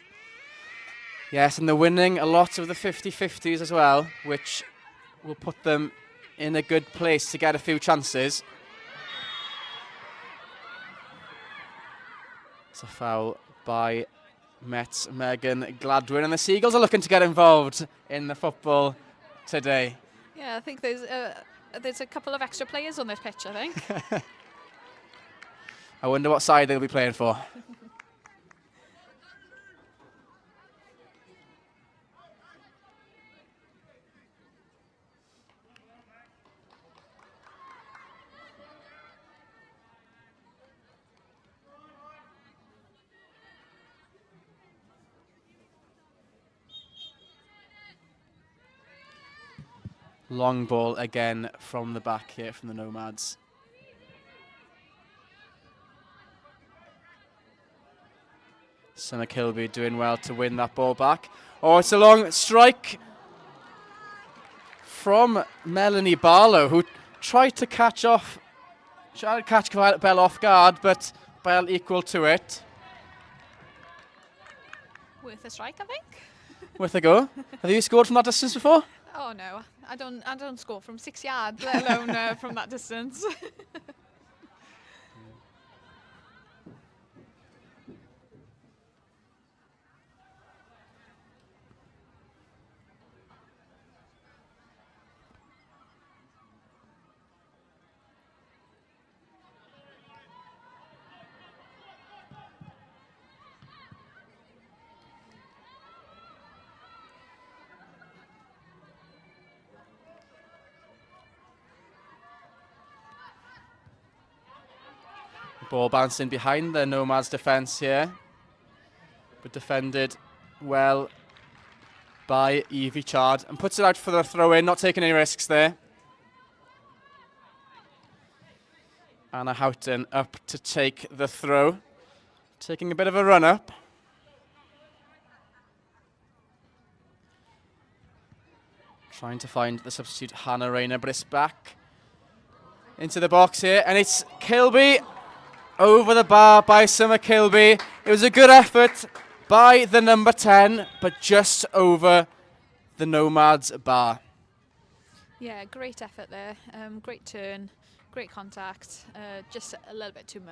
Yes, and they're winning a lot of the 50-50s as well, which will put them in a good place to get a few chances. It's a foul by Met's Megan Gladwin, and the Seagulls are looking to get involved in the football today. Yeah, I think there's a couple of extra players on this pitch, I think. I wonder what side they'll be playing for. Long ball again from the back here from the Nomads. Summer Kilby doing well to win that ball back. Oh, it's a long strike from Melanie Barlow, who tried to catch Bell off guard, but Bell equal to it. Worth a strike, I think. Worth a go. Have you scored from that distance before? Oh no, I don't score from 6 yards, let alone from that distance. Ball bouncing behind the Nomads defence here, but defended well by Evie Chard, and puts it out for the throw-in, not taking any risks there. Anna Houghton up to take the throw, taking a bit of a run-up. Trying to find the substitute Hannah Rayner, but it's back into the box here, and it's Kilby. Over the bar by Summer Kilby. It was a good effort by the number 10, but just over the Nomads bar. Yeah, great effort there. Great turn, great contact. Just a little bit too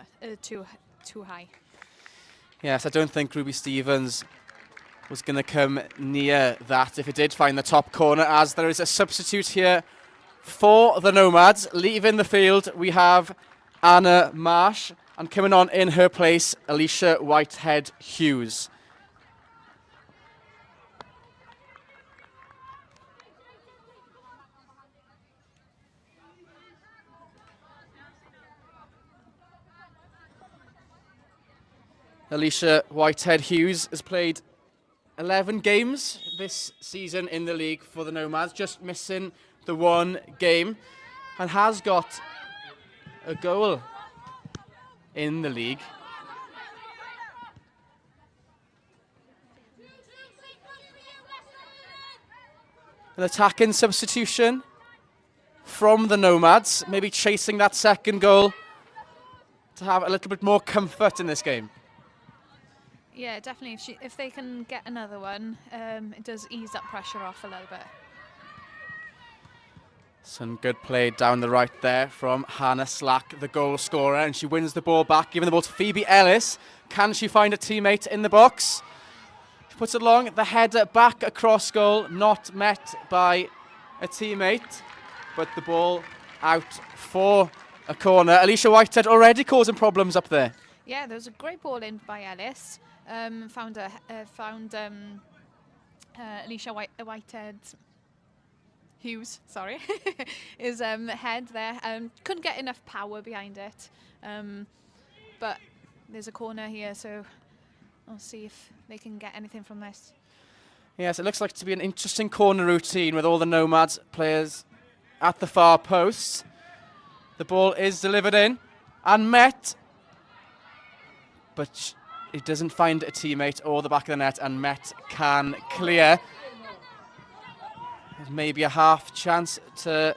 high. Yes, I don't think Ruby Stevens was going to come near that if it did find the top corner, as there is a substitute here for the Nomads. Leaving the field, we have Anna Marsh, and coming on in her place, Alicia Whitehead-Hughes. Alicia Whitehead-Hughes has played 11 games this season in the league for the Nomads, just missing the one game, and has got a goal in the league. An attacking substitution from the Nomads, maybe chasing that second goal to have a little bit more comfort in this game. Yeah, definitely. If they can get another one, it does ease that pressure off a little bit. Some good play down the right there from Hannah Slack, the goal scorer, and she wins the ball back, giving the ball to Phoebe Ellis. Can she find a teammate in the box? She puts it long, the header back across goal, not met by a teammate, but the ball out for a corner. Alicia Whitehead already causing problems up there. Yeah, there was a great ball in by Ellis. Found Alicia Whitehead Hughes, sorry, his head there. Couldn't get enough power behind it, but there's a corner here, so we'll see if they can get anything from this. Yes, it looks like to be an interesting corner routine with all the Nomads players at the far post. The ball is delivered in and met, but it doesn't find a teammate or the back of the net, and Met can clear. There's maybe a half chance to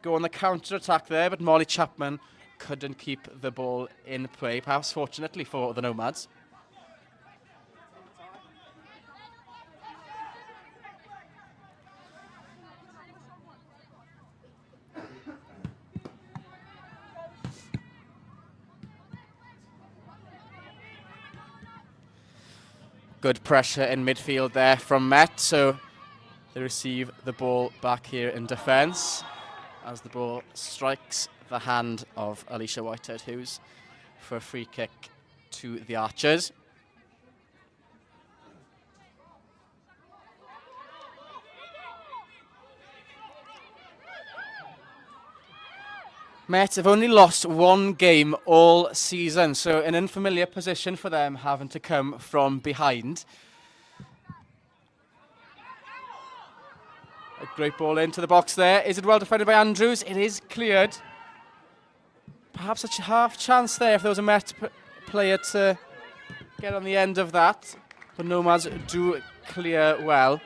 go on the counter-attack there, but Molly Chapman couldn't keep the ball in play, perhaps fortunately for the Nomads. Good pressure in midfield there from Met, so they receive the ball back here in defence as the ball strikes the hand of Alicia Whitehead-Hughes for a free kick to the Archers. Met have only lost one game all season, so an unfamiliar position for them, having to come from behind. A great ball into the box there. Is it well defended by Andrews? It is cleared. Perhaps a half chance there if there was a Met player to get on the end of that. But Nomads do clear well.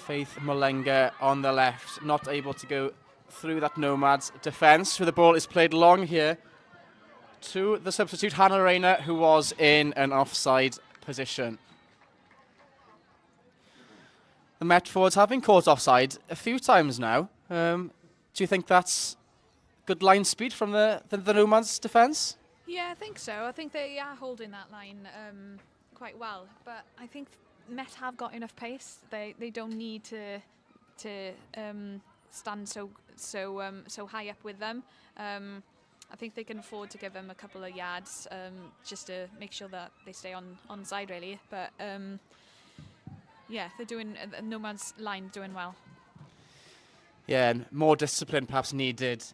Faith Malenga on the left, not able to go through that Nomads defence. So the ball is played long here to the substitute Hannah Rayner, who was in an offside position. The Met forwards have been caught offside a few times now. Do you think that's good line speed from the Nomads defence? Yeah, I think so. I think they are holding that line quite well, but I think Met have got enough pace. They don't need to stand so high up with them. I think they can afford to give them a couple of yards just to make sure that they stay on side really. But yeah, they're doing Nomad's line doing well. Yeah, and more discipline perhaps needed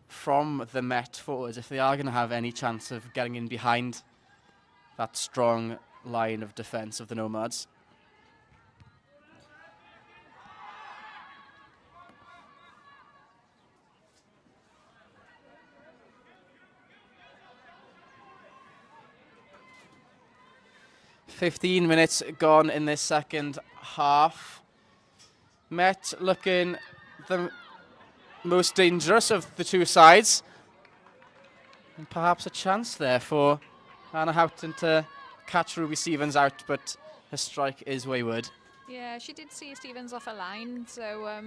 from the Met forwards if they are going to have any chance of getting in behind that strong line of defence of the Nomads. "15 minutes gone in this second half. Met looking the most dangerous of the two sides. And perhaps a chance there for Anna Houghton to catch Ruby Stevens out, but her strike is wayward. Yeah, she did see Stevens off a line, so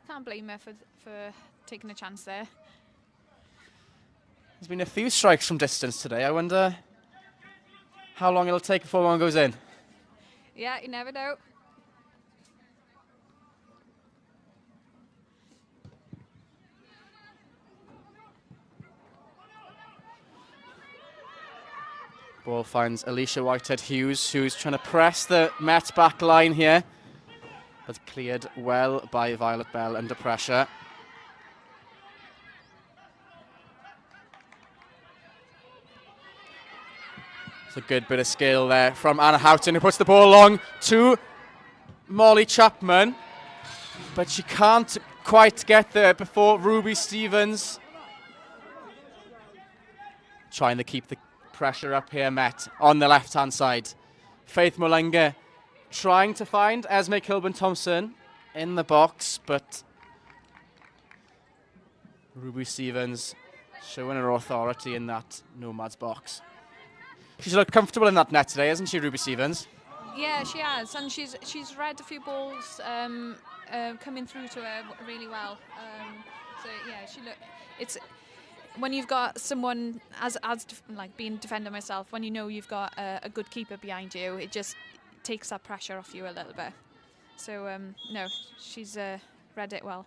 can't blame her for taking a chance there. There's been a few strikes from distance today. I wonder how long it'll take before one goes in. Yeah, you never know. Ball finds Alicia Whitehead-Hughes, who's trying to press the Met back line here, but cleared well by Violet Bell under pressure. It's a good bit of skill there from Anna Houghton, who puts the ball along to Molly Chapman, but she can't quite get there before Ruby Stevens. Trying to keep the pressure up here, Met, on the left-hand side. Faith Mulanga trying to find Esme Kilburn-Thompson in the box, but Ruby Stevens showing her authority in that Nomads box. She's looked comfortable in that net today, hasn't she, Ruby Stevens? Yeah, she has, and she's read a few balls coming through to her really well. So yeah, it's when you've got someone like being defender myself, when you know you've got a good keeper behind you, it just takes that pressure off you a little bit. So no, she's read it well.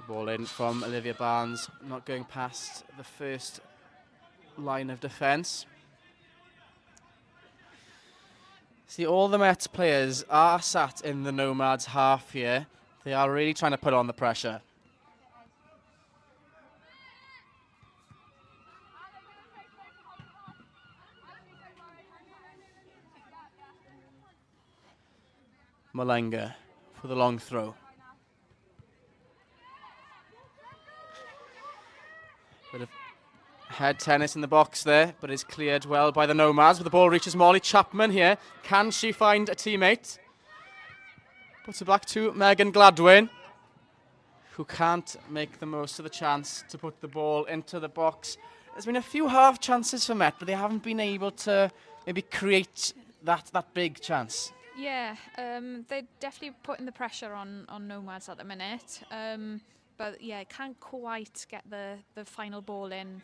Ball in from Olivia Barnes, not going past the first line of defence. See, all the Mets players are sat in the Nomads half here. They are really trying to put on the pressure. Mulanga for the long throw. Bit of head tennis in the box there, but is cleared well by the Nomads. But the ball reaches Molly Chapman here. Can she find a teammate? Puts it back to Megan Gladwin, who can't make the most of the chance to put the ball into the box. There's been a few half chances for Met, but they haven't been able to maybe create that big chance. Yeah, they're definitely putting the pressure on Nomads at the minute. But yeah, can't quite get the final ball in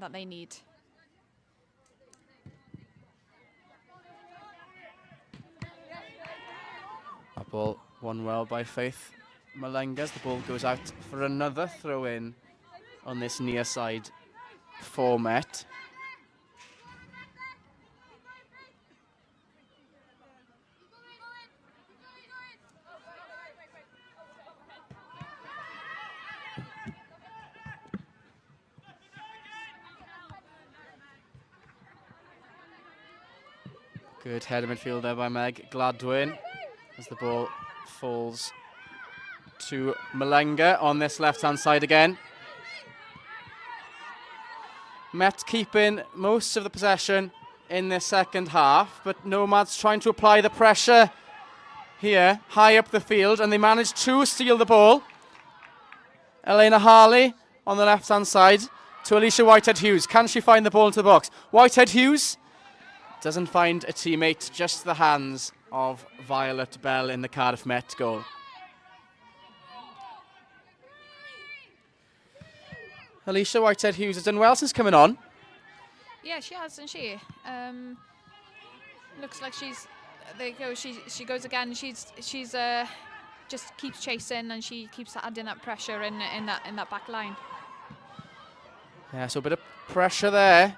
that they need. That ball won well by Faith Mulanga. The ball goes out for another throw-in on this near side for Met. Good header midfield there by Meg Gladwin as the ball falls to Mulanga on this left-hand side again. Met keeping most of the possession in this second half, but Nomads trying to apply the pressure here, high up the field, and they managed to steal the ball. Elena Harley on the left-hand side to Alicia Whitehead-Hughes. Can she find the ball into the box? Whitehead-Hughes doesn't find a teammate, just the hands of Violet Bell in the Cardiff Met goal. Alicia Whitehead-Hughes has done well since coming on. Yeah, she has, hasn't she? Looks like there you go. She goes again. She's just keeps chasing, and she keeps adding that pressure in that back line. Yeah, so a bit of pressure there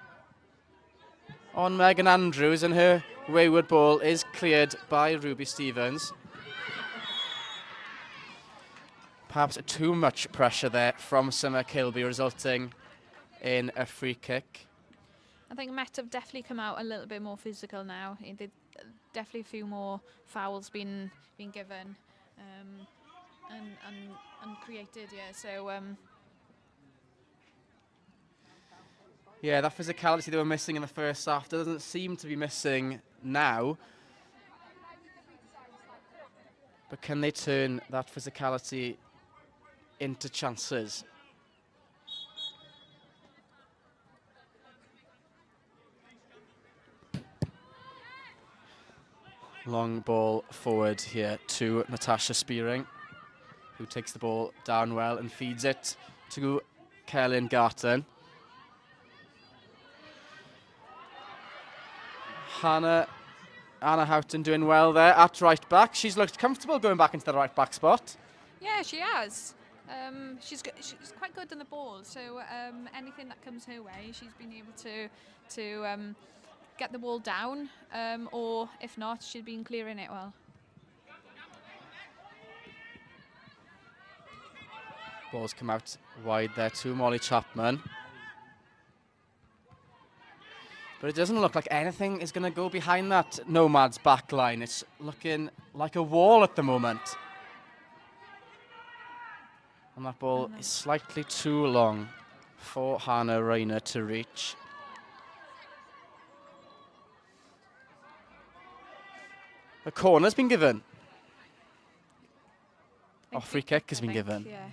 on Megan Andrews, and her wayward ball is cleared by Ruby Stevens. Perhaps too much pressure there from Summer Kilby, resulting in a free kick. I think Met have definitely come out a little bit more physical now. Definitely a few more fouls been given and created. Yeah, so. Yeah, that physicality they were missing in the first half doesn't seem to be missing now. But can they turn that physicality into chances? Long ball forward here to Natasha Spearing, who takes the ball down well and feeds it to Celyn Garton. Anna Houghton doing well there at right back. She's looked comfortable going back into the right back spot. Yeah, she has. She's quite good on the ball, so anything that comes her way, she's been able to get the ball down, or if not, she's been clearing it well. Ball's come out wide there to Molly Chapman. But it doesn't look like anything is going to go behind that Nomads back line. It's looking like a wall at the moment. And that ball is slightly too long for Hannah Rayner to reach. A corner's been given. Oh, free kick has been given. Yeah.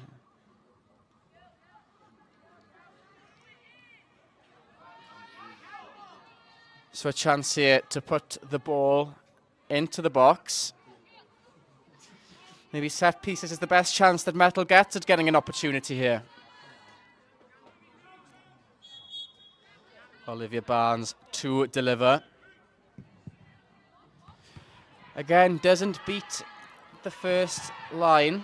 So a chance here to put the ball into the box. Maybe set pieces is the best chance that Metal gets at getting an opportunity here. Olivia Barnes to deliver. Again, doesn't beat the first line.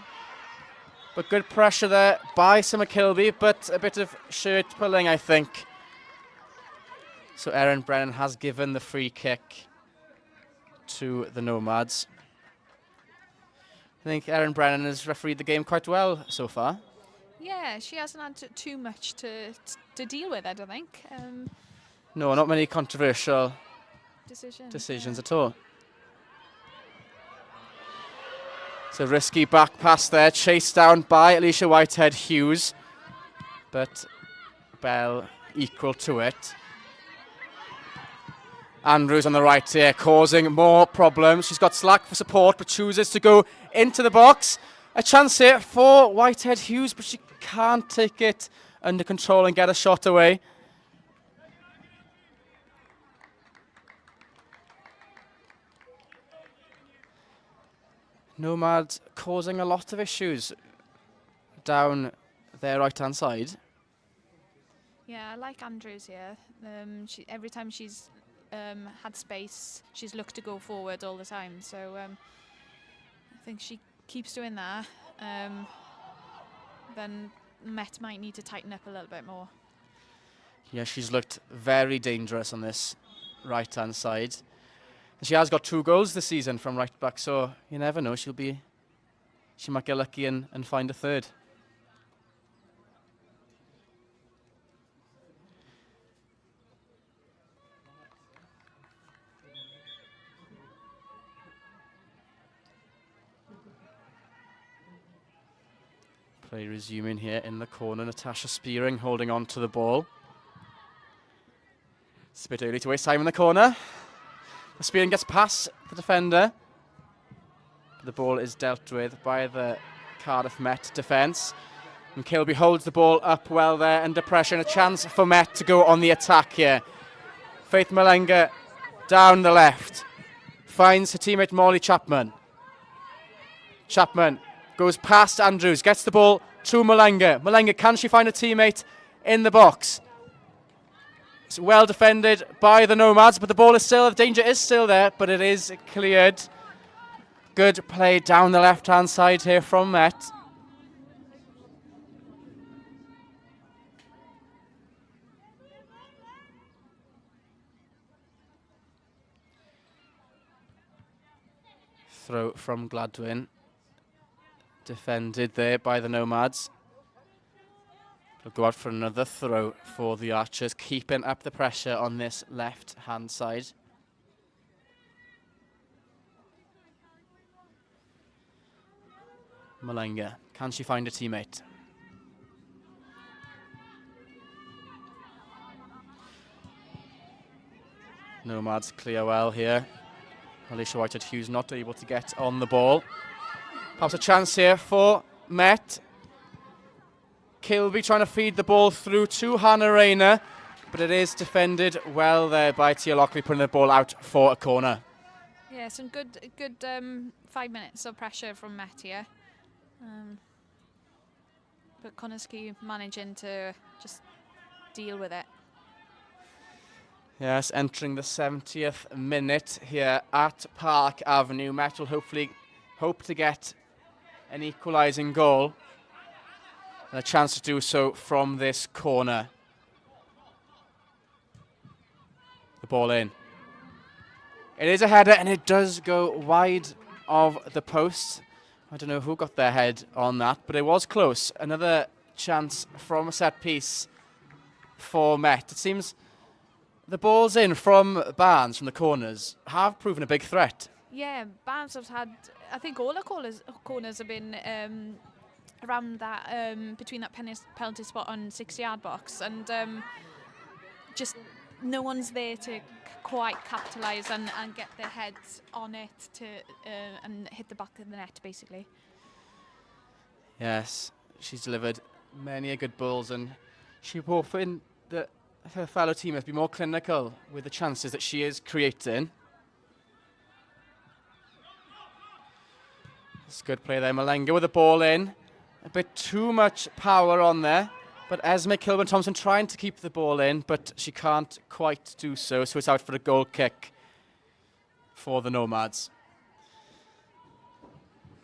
But good pressure there by Summer Kilby, but a bit of shirt pulling, I think. So Erin Brennan has given the free kick to the Nomads. I think Erin Brennan has refereed the game quite well so far. Yeah, she hasn't had too much to deal with, I don't think. No, not many controversial Decisions at all. So risky back pass there, chased down by Alicia Whitehead-Hughes, but Bell equal to it. Andrews on the right here, causing more problems. She's got slack for support, but chooses to go into the box. A chance here for Whitehead-Hughes, but she can't take it under control and get a shot away. Nomads causing a lot of issues down their right-hand side. Yeah, I like Andrews here. Every time she's had space, she's looked to go forward all the time. So I think she keeps doing that. Then Met might need to tighten up a little bit more. Yeah, she's looked very dangerous on this right-hand side. She has got 2 goals this season from right back, so you never know. She might get lucky and find a third. Play resuming here in the corner. Natasha Spearing holding on to the ball. It's a bit early to waste time in the corner. Spearing gets past the defender. The ball is dealt with by the Cardiff Met defence. And Kilby holds the ball up well there under pressure, and a chance for Met to go on the attack here. Faith Malenga down the left. Finds her teammate Molly Chapman. Chapman goes past Andrews, gets the ball to Malenga. Malenga, can she find a teammate in the box? It's well defended by the Nomads, but the ball is still, the danger is still there, but it is cleared. Good play down the left-hand side here from Met. Throw from Gladwin. Defended there by the Nomads. They'll go out for another throw for the Archers, keeping up the pressure on this left-hand side. Malenga, can she find a teammate? Nomads clear well here. Alicia Whitehead-Hughes not able to get on the ball. Perhaps a chance here for Met. Kilby trying to feed the ball through to Hannah Rayner, but it is defended well there by Tia Lockley, putting the ball out for a corner. Yeah, some good 5 minutes of pressure from Met here. But Connah managing to just deal with it. Yes, entering the 70th minute here at Park Avenue. Met will hopefully hope to get an equalising goal. And a chance to do so from this corner. The ball in. It is a header and it does go wide of the post. I don't know who got their head on that, but it was close. Another chance from a set piece for Met. It seems the balls in from Barnes from the corners have proven a big threat. Yeah, Barnes has had, I think all the corners have been around that, between that penalty spot on 6-yard box, and just no one's there to quite capitalise and get their heads on it to and hit the back of the net, basically. Yes, she's delivered many a good balls, and she hoping that her fellow teammates be more clinical with the chances that she is creating. It's good play there. Malenga with the ball in. A bit too much power on there. But Esme Kilburn-Thompson trying to keep the ball in, but she can't quite do so. So it's out for a goal kick for the Nomads.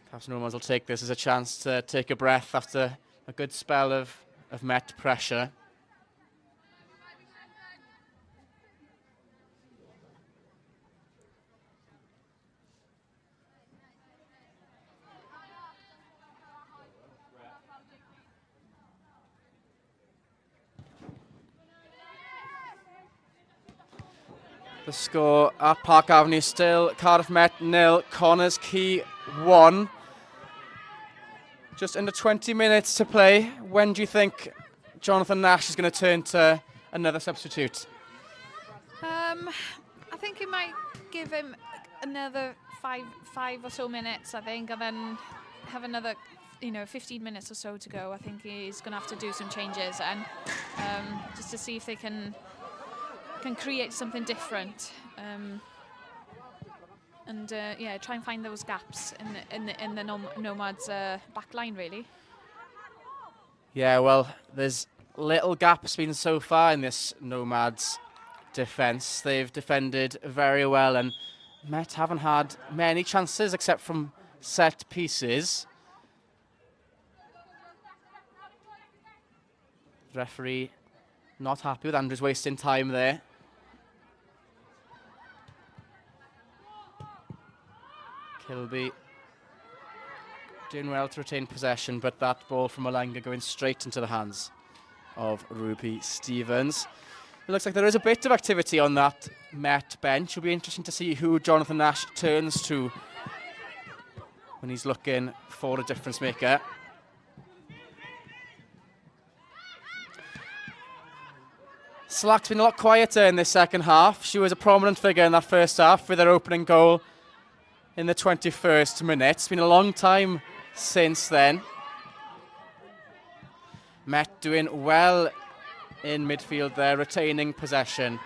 Perhaps Nomads will take this as a chance to take a breath after a good spell of Met pressure. The score at Park Avenue still Cardiff Met 0, Connah's Quay 1. Just under 20 minutes to play. When do you think Jonathan Nash is going to turn to another substitute? I think it might give him another five or so minutes, I think, and then have another 15 minutes or so to go. I think he's going to have to do some changes and just to see if they can create something different, and try and find those gaps in the Nomads back line, really. Yeah, well, there's little gaps been so far in this Nomads defence. They've defended very well, and Met haven't had many chances except from set pieces. The referee not happy with Andrews wasting time there. Kilby doing well to retain possession, but that ball from Malenga going straight into the hands of Ruby Stevens. It looks like there is a bit of activity on that Met bench. It'll be interesting to see who Jonathan Nash turns to when he's looking for a difference maker. Slack's been a lot quieter in this second half. She was a prominent figure in that first half with her opening goal in the 21st minute. It's been a long time since then. Met doing well in midfield there, retaining possession.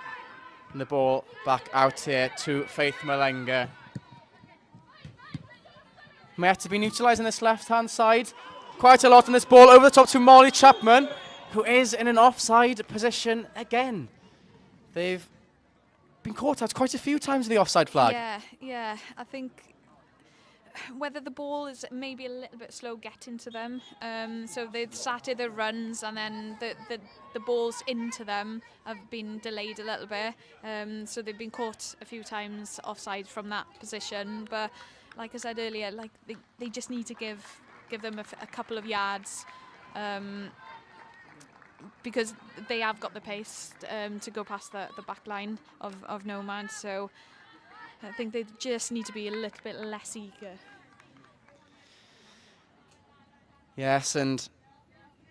And the ball back out here to Faith Malenga. Met have been utilising this left-hand side quite a lot on this ball over the top to Molly Chapman, who is in an offside position again. They've been caught out quite a few times with the offside flag. Yeah. I think whether the ball is maybe a little bit slow getting to them. So they've started their runs, and then the balls into them have been delayed a little bit. So they've been caught a few times offside from that position. But like I said earlier, like they just need to give them a couple of yards. Because they have got the pace to go past the back line of Nomads, so I think they just need to be a little bit less eager. Yes, and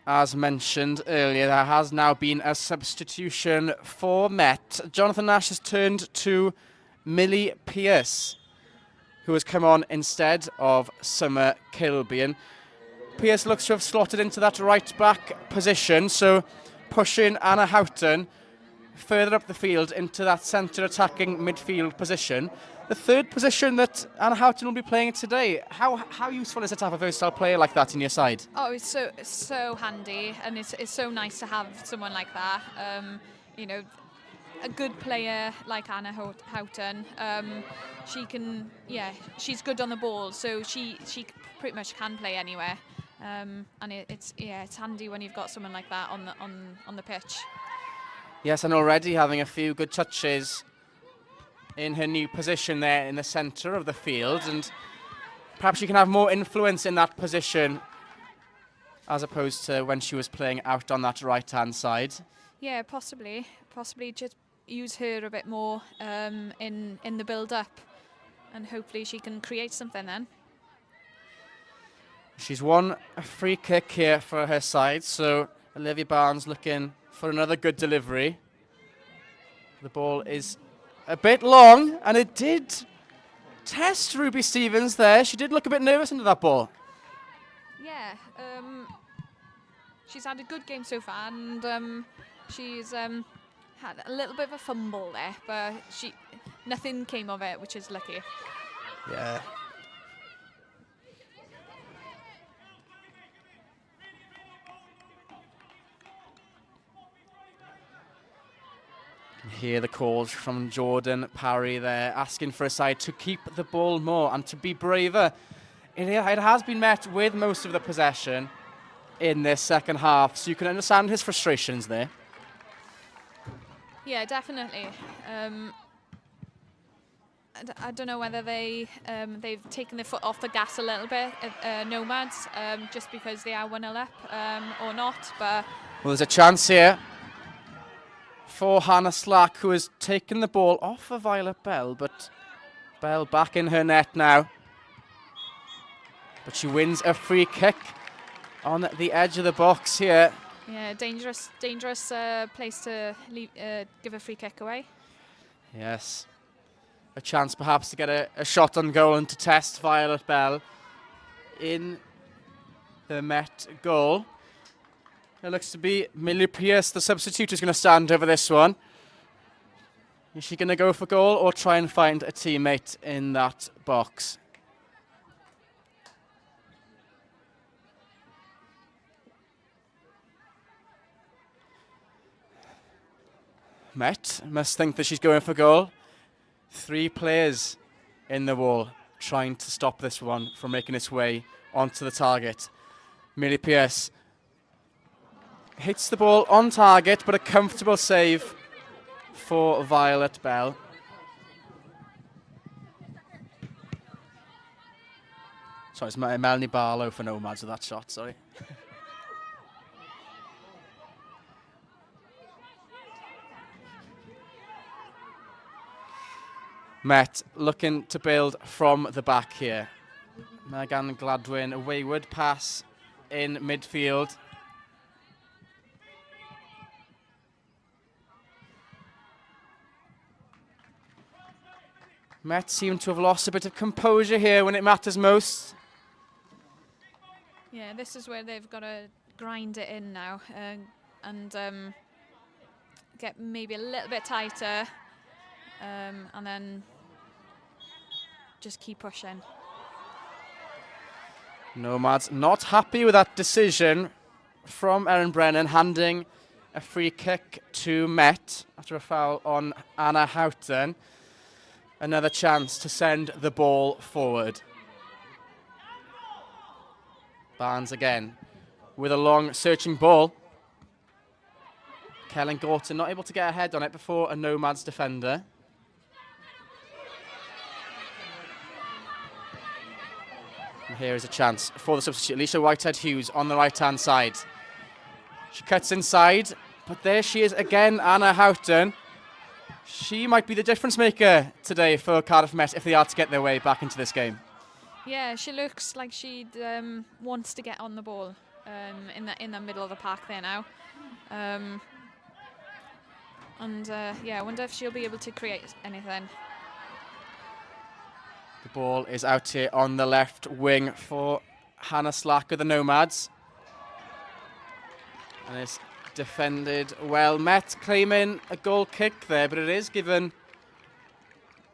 as mentioned earlier, there has now been a substitution for Met. Jonathan Nash has turned to Millie Pearce, who has come on instead of Summer Kilby. And Pearce looks to have slotted into that right-back position, so pushing Anna Houghton, further up the field into that centre attacking midfield position. The third position that Anna Houghton will be playing today. How useful is it to have a versatile player like that in your side? Oh, it's so handy, and it's so nice to have someone like that. You know, a good player like Anna Houghton. She can, she's good on the ball, so she pretty much can play anywhere. And it's handy when you've got someone like that on the pitch. Yes, and already having a few good touches in her new position there in the centre of the field, and perhaps she can have more influence in that position as opposed to when she was playing out on that right-hand side. Yeah, possibly just use her a bit more in the build-up, and hopefully she can create something then. She's won a free kick here for her side, so Olivia Barnes looking for another good delivery. The ball is a bit long, and it did test Ruby Stevens there. She did look a bit nervous into that ball. Yeah, she's had a good game so far, and she's had a little bit of a fumble there, but nothing came of it, which is lucky. Yeah. Hear the calls from Jordan Parry there, asking for a side to keep the ball more and to be braver. It has been met with most of the possession in this second half, so you can understand his frustrations there. Yeah, definitely. I don't know whether they've taken their foot off the gas a little bit at Nomads, just because they are 1-0 up, or not. But well, there's a chance here for Hannah Slack, who has taken the ball off of Violet Bell, but Bell back in her net now. But she wins a free kick on the edge of the box here. Yeah, dangerous place to give a free kick away. Yes. A chance perhaps to get a shot on goal and to test Violet Bell in the Met goal. It looks to be Millie Pierce, the substitute, is going to stand over this one. Is she going to go for goal or try and find a teammate in that box? Met must think that she's going for goal. 3 players in the wall trying to stop this one from making its way onto the target. Millie Pierce hits the ball on target, but a comfortable save for Violet Bell. Sorry, it's Melanie Barlow for Nomads with that shot, sorry. Met looking to build from the back here. Megan Gladwin, a wayward pass in midfield. Met seem to have lost a bit of composure here when it matters most. Yeah, this is where they've got to grind it in now, and get maybe a little bit tighter, and then just keep pushing. Nomads not happy with that decision from Erin Brennan, handing a free kick to Met after a foul on Anna Houghton. Another chance to send the ball forward. Barnes again with a long searching ball. Kellen Gorton not able to get a head on it before a Nomads defender. And here is a chance for the substitute. Alicia Whitehead-Hughes on the right-hand side. She cuts inside, but there she is again, Anna Houghton. She might be the difference maker today for Cardiff Met if they are to get their way back into this game. Yeah, she looks like she wants to get on the ball in the middle of the park there now. I wonder if she'll be able to create anything. The ball is out here on the left wing for Hannah Slack of the Nomads. And it's defended well. Met claiming a goal kick there, but it is given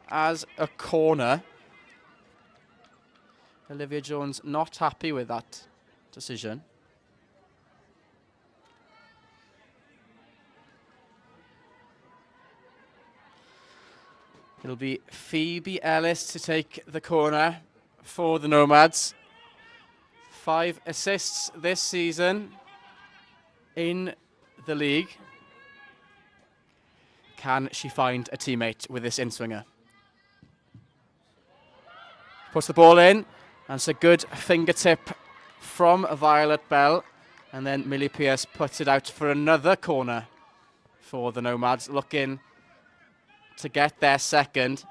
as a corner. Olivia Jones not happy with that decision. It'll be Phoebe Ellis to take the corner for the Nomads. 5 assists this season in the league. Can she find a teammate with this in-swinger? Puts the ball in, and it's a good fingertip from Violet Bell. And then Millie Pearce puts it out for another corner for the Nomads, looking to get their second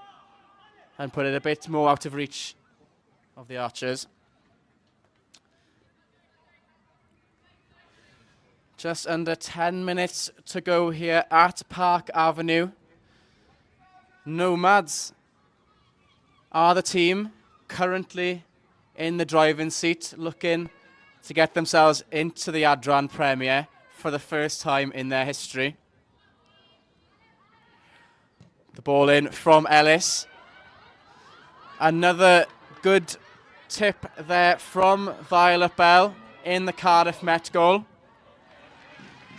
and put it a bit more out of reach of the Archers. Just under 10 minutes to go here at Park Avenue. Nomads are the team currently in the driving seat, looking to get themselves into the Adran Premier for the first time in their history. The ball in from Ellis. Another good tip there from Violet Bell in the Cardiff Met goal.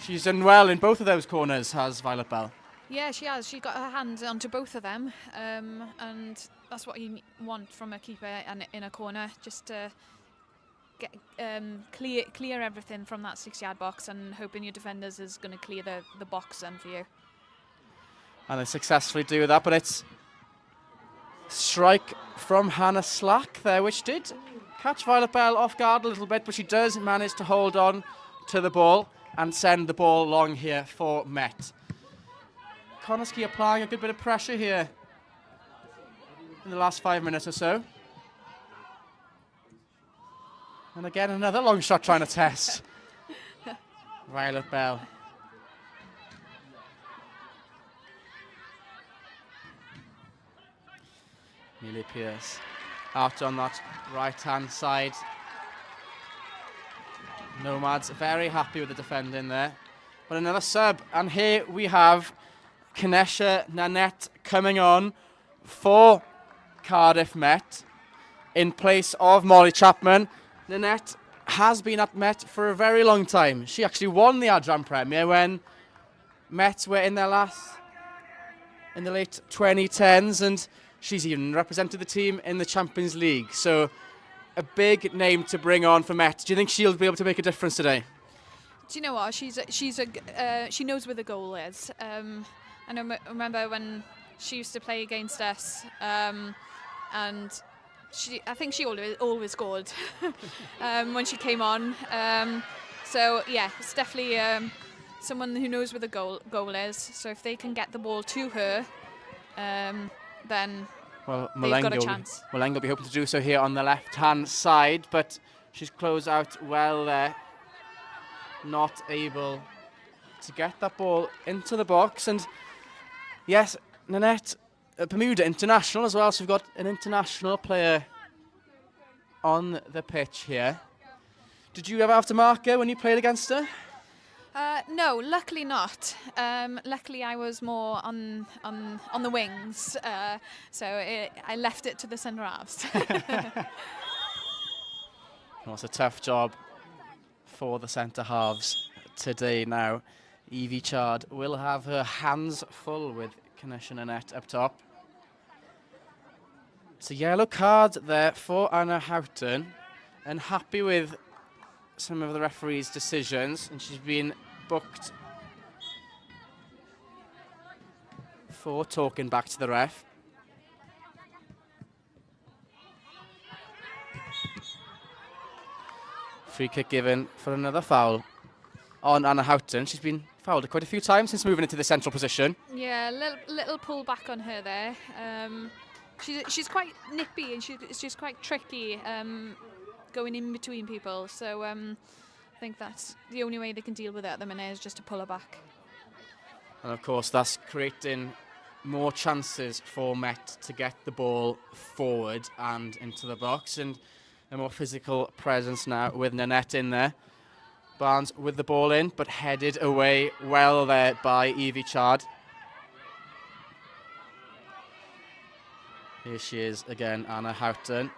She's done well in both of those corners, has Violet Bell. Yeah, she has. She got her hand onto both of them, and that's what you want from a keeper and in a corner, just to get clear everything from that 6-yard box, and hoping your defenders is going to clear the box then for you. And they successfully do that, but it's strike from Hannah Slack there, which did catch Violet Bell off guard a little bit, but she does manage to hold on to the ball and send the ball long here for Met. Connah applying a good bit of pressure here in the last 5 minutes or so. And again, another long shot trying to test Violet Bell. Millie Pearce out on that right-hand side. Nomads very happy with the defending there. But another sub, and here we have Kanesha Nanette coming on for Cardiff Met in place of Molly Chapman. Nanette has been at Met for a very long time. She actually won the Adran Premier when Met were in the late 2010s, and she's even represented the team in the Champions League. So a big name to bring on for Met. Do you think she'll be able to make a difference today? Do you know what? She knows where the goal is. I remember when she used to play against us, and I think she always scored when she came on. So yeah, it's definitely someone who knows where the goal is. So if they can get the ball to her, then they've got a chance. Maleng will be hoping to do so here on the left-hand side, but she's closed out well there. Not able to get that ball into the box. And yes, Nanette, Bermuda international as well, so we've got an international player on the pitch here. Did you ever have to mark her when you played against her? No, luckily not. Luckily, I was more on the wings, so I left it to the centre halves. Well, it's a tough job for the centre halves today now. Evie Chard will have her hands full with Kanesha Nanette up top. It's a yellow card there for Anna Houghton, and happy with some of the referee's decisions, and she's been booked for talking back to the ref. Free kick given for another foul on Anna Houghton. She's been fouled quite a few times since moving into the central position. Yeah, little pull back on her there. She's quite nippy, and she's quite tricky going in between people. So I think that's the only way they can deal with it at the minute, is just to pull her back. And of course, that's creating more chances for Met to get the ball forward and into the box, and a more physical presence now with Nanette in there. Barnes with the ball in, but headed away well there by Evie Chard. Here she is again, Anna Houghton.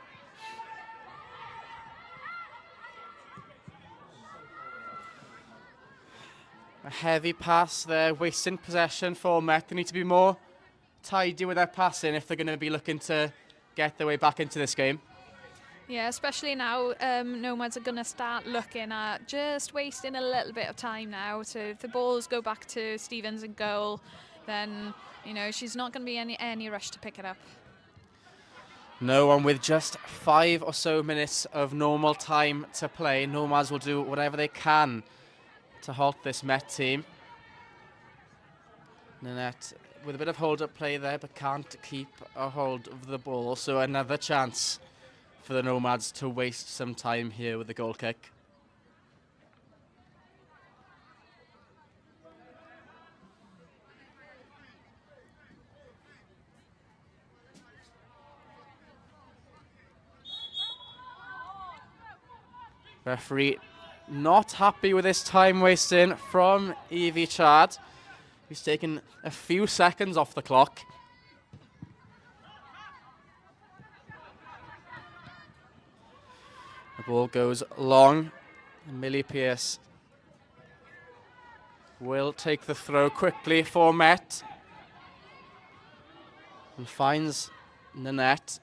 A heavy pass there, wasting possession for Met. They need to be more tidy with their passing if they're going to be looking to get their way back into this game. Yeah, especially now Nomads are going to start looking at just wasting a little bit of time now. So if the balls go back to Stevens in goal, then, you know, she's not going to be any rush to pick it up. No, and with just 5 or so minutes of normal time to play, Nomads will do whatever they can to halt this Met team. Nanette with a bit of hold-up play there, but can't keep a hold of the ball. So another chance for the Nomads to waste some time here with the goal kick. Referee not happy with this time wasting from Evie Chard, who's taken a few seconds off the clock. The ball goes long. Millie Pearce will take the throw quickly for Met and finds Nanette.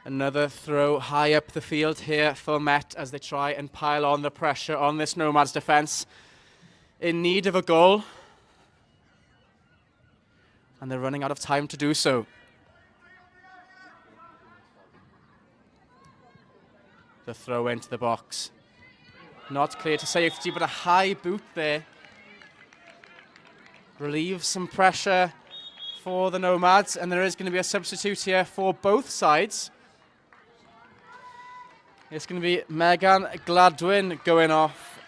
Another throw high up the field here for Met as they try and pile on the pressure on this Nomads defence. In need of a goal. And they're running out of time to do so. The throw into the box. Not clear to safety, but a high boot there. Relieves some pressure for the Nomads, and there is going to be a substitute here for both sides. It's going to be Megan Gladwin going off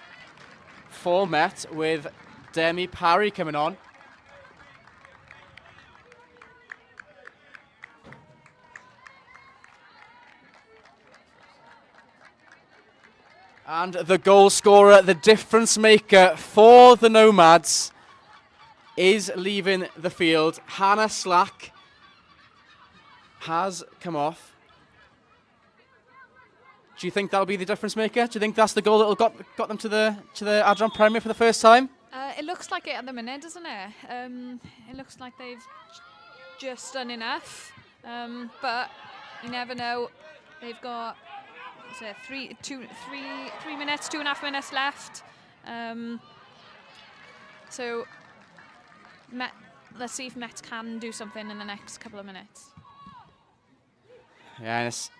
for Met with Demi Parry coming on. And the goal scorer, the difference maker for the Nomads, is leaving the field. Hannah Slack has come off. Do you think that'll be the difference maker? Do you think that's the goal that got them to the Adran Premier for the first time? It looks like it at the minute, doesn't it? It looks like they've just done enough, but you never know. They've got 3.5 minutes left. So Met, let's see if Met can do something in the next couple of minutes. Yeah, and it's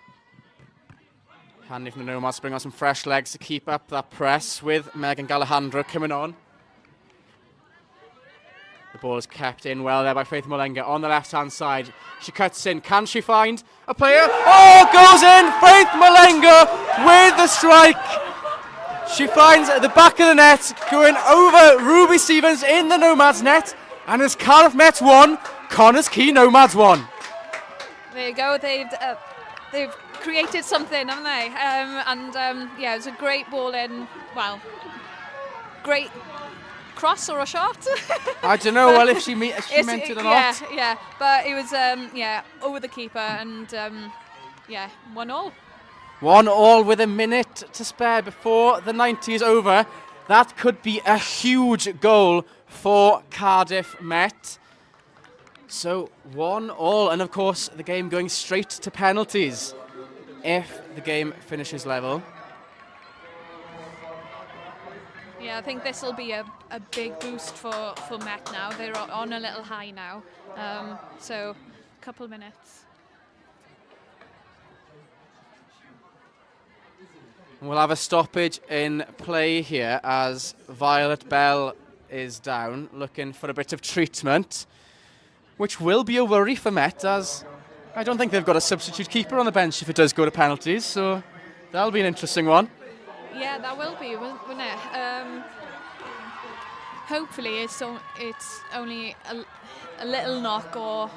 handy for the Nomads to bring on some fresh legs to keep up that press with Megan Galahundra coming on. The ball is kept in well there by Faith Malenga on the left-hand side. She cuts in. Can she find a player? Oh, goes in! Faith Malenga with the strike. She finds the back of the net, going over Ruby Stevens in the Nomads net. And it's Cardiff Met 1, Connah's Quay Nomads 1. There you go. They've created something, haven't they? Yeah, it was a great ball in. Well, great cross or a shot. I don't know. Well, if she meant it or not. Yeah. But it was over the keeper and 1-1. 1-1 with a minute to spare before the 90 is over. That could be a huge goal for Cardiff Met. So 1-1, and of course the game going straight to penalties if the game finishes level. Yeah, I think this will be a big boost for Met now. They're on a little high now, so a couple minutes. We'll have a stoppage in play here as Violet Bell is down, looking for a bit of treatment, which will be a worry for Met as I don't think they've got a substitute keeper on the bench if it does go to penalties, so that'll be an interesting one. Yeah, that will be, wouldn't it? Hopefully it's only a little knock or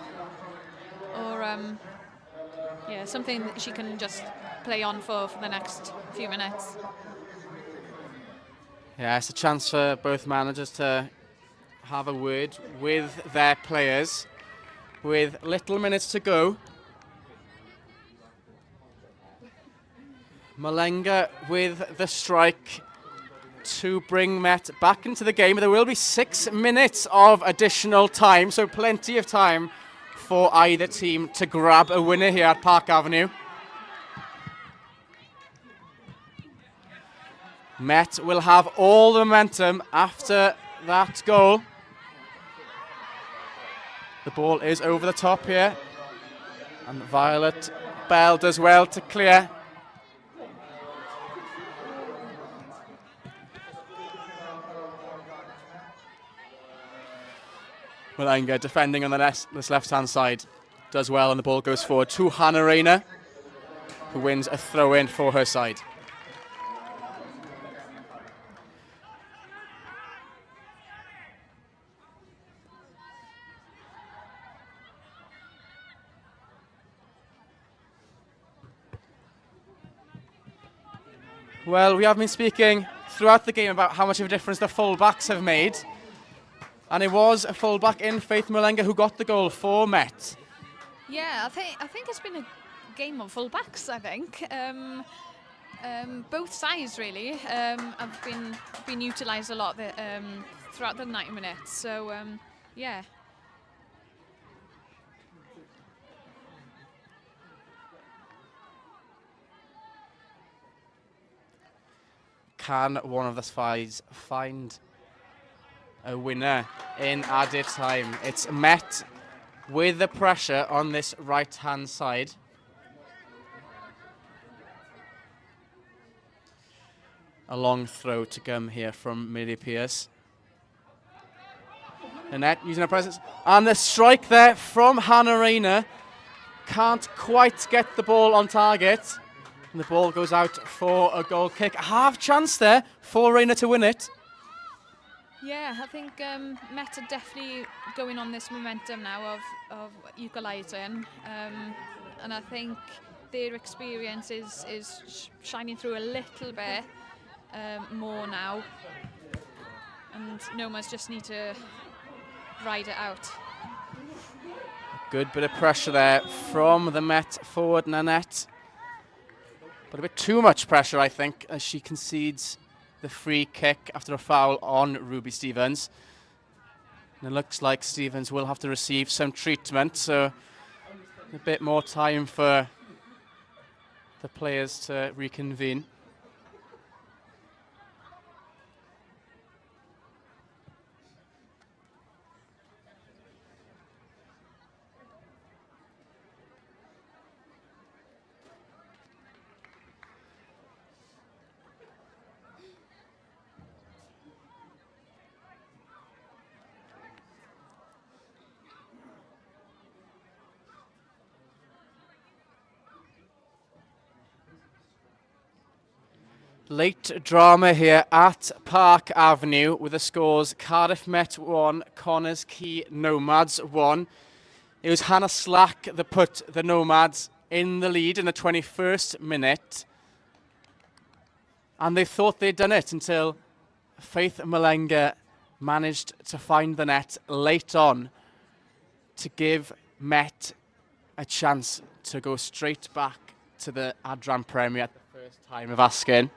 yeah, something that she can just play on for the next few minutes. Yeah, it's a chance for both managers to have a word with their players with little minutes to go. Malenga with the strike to bring Met back into the game. There will be 6 minutes of additional time, so plenty of time for either team to grab a winner here at Park Avenue. Met will have all the momentum after that goal. The ball is over the top here, and Violet Bell does well to clear. Malenga defending on this left-hand side does well, and the ball goes forward to Hannah Rayner, who wins a throw-in for her side. Well, we have been speaking throughout the game about how much of a difference the full-backs have made. And it was a full-back in Faith Malenga who got the goal for Met. Yeah, I think it's been a game of full-backs, I think. Both sides, really, have been utilised a lot throughout the 90 minutes. So, yeah. Can one of the sides find a winner in added time? It's Met with the pressure on this right-hand side. A long throw to come here from Millie Pierce. Annette using her presence. And the strike there from Hannah Rayner. Can't quite get the ball on target. And the ball goes out for a goal kick. A half chance there for Rayner to win it. Yeah, I think Met are definitely going on this momentum now of equalising. And I think their experience is shining through a little bit more now. And Nomads just need to ride it out. Good bit of pressure there from the Met forward, Nanette. But a bit too much pressure, I think, as she concedes the free kick after a foul on Ruby Stevens. And it looks like Stevens will have to receive some treatment, so a bit more time for the players to reconvene. Late drama here at Park Avenue with the scores Cardiff Met 1, Connah's Quay Nomads 1. It was Hannah Slack that put the Nomads in the lead in the 21st minute. And they thought they'd done it until Faith Malenga managed to find the net late on to give Met a chance to go straight back to the Adran Premier at the first time of asking.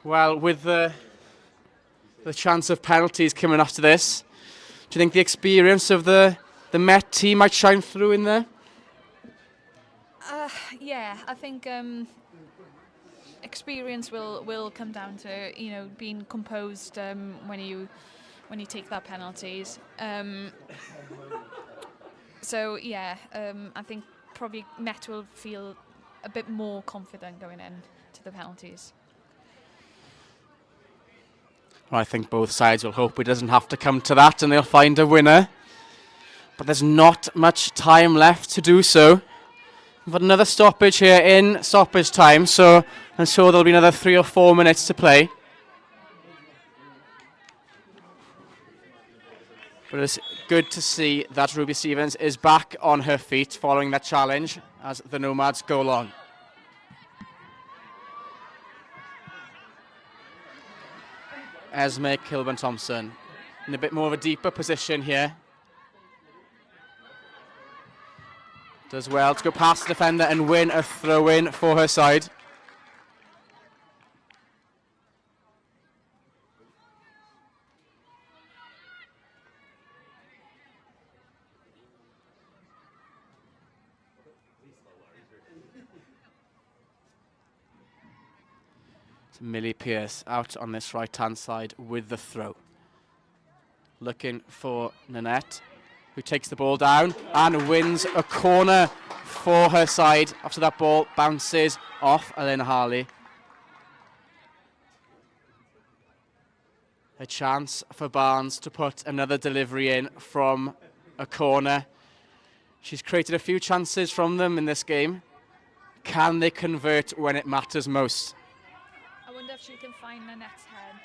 Well, with the chance of penalties coming after this, do you think the experience of the Met team might shine through in there? Yeah, I think experience will come down to being composed when you take that penalties. So yeah, I think probably Met will feel a bit more confident going in to the penalties. Well, I think both sides will hope it doesn't have to come to that and they'll find a winner. But there's not much time left to do so. We've got another stoppage here in stoppage time, so I'm sure there'll be another 3 or 4 minutes to play. But it's good to see that Ruby Stevens is back on her feet following that challenge as the Nomads go along. Esme Kilburn-Thompson in a bit more of a deeper position here. Does well to go past the defender and win a throw-in for her side. Millie Pearce out on this right-hand side with the throw. Looking for Nanette, who takes the ball down and wins a corner for her side after that ball bounces off Elena Harley. A chance for Barnes to put another delivery in from a corner. She's created a few chances from them in this game. Can they convert when it matters most? I wonder if she can find Nanette's head.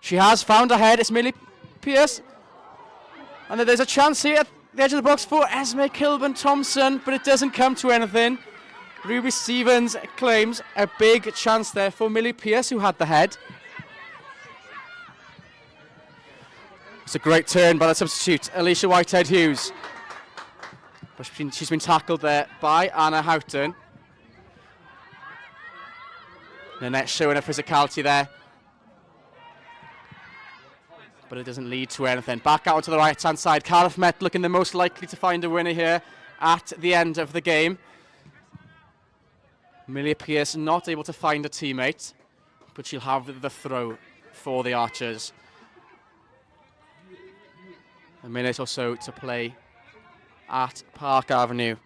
She has found a head. It's Millie Pearce. And there's a chance here at the edge of the box for Esme Kilburn-Thompson, but it doesn't come to anything. Ruby Stevens claims a big chance there for Millie Pearce, who had the head. It's a great turn by the substitute, Alicia Whitehead-Hughes. But she's been tackled there by Anna Houghton. Nanette showing her physicality there. But it doesn't lead to anything. Back out to the right-hand side. Cardiff Met looking the most likely to find a winner here at the end of the game. Millie Pearce not able to find a teammate, but she'll have the throw for the Archers. A minute or so to play at Park Avenue.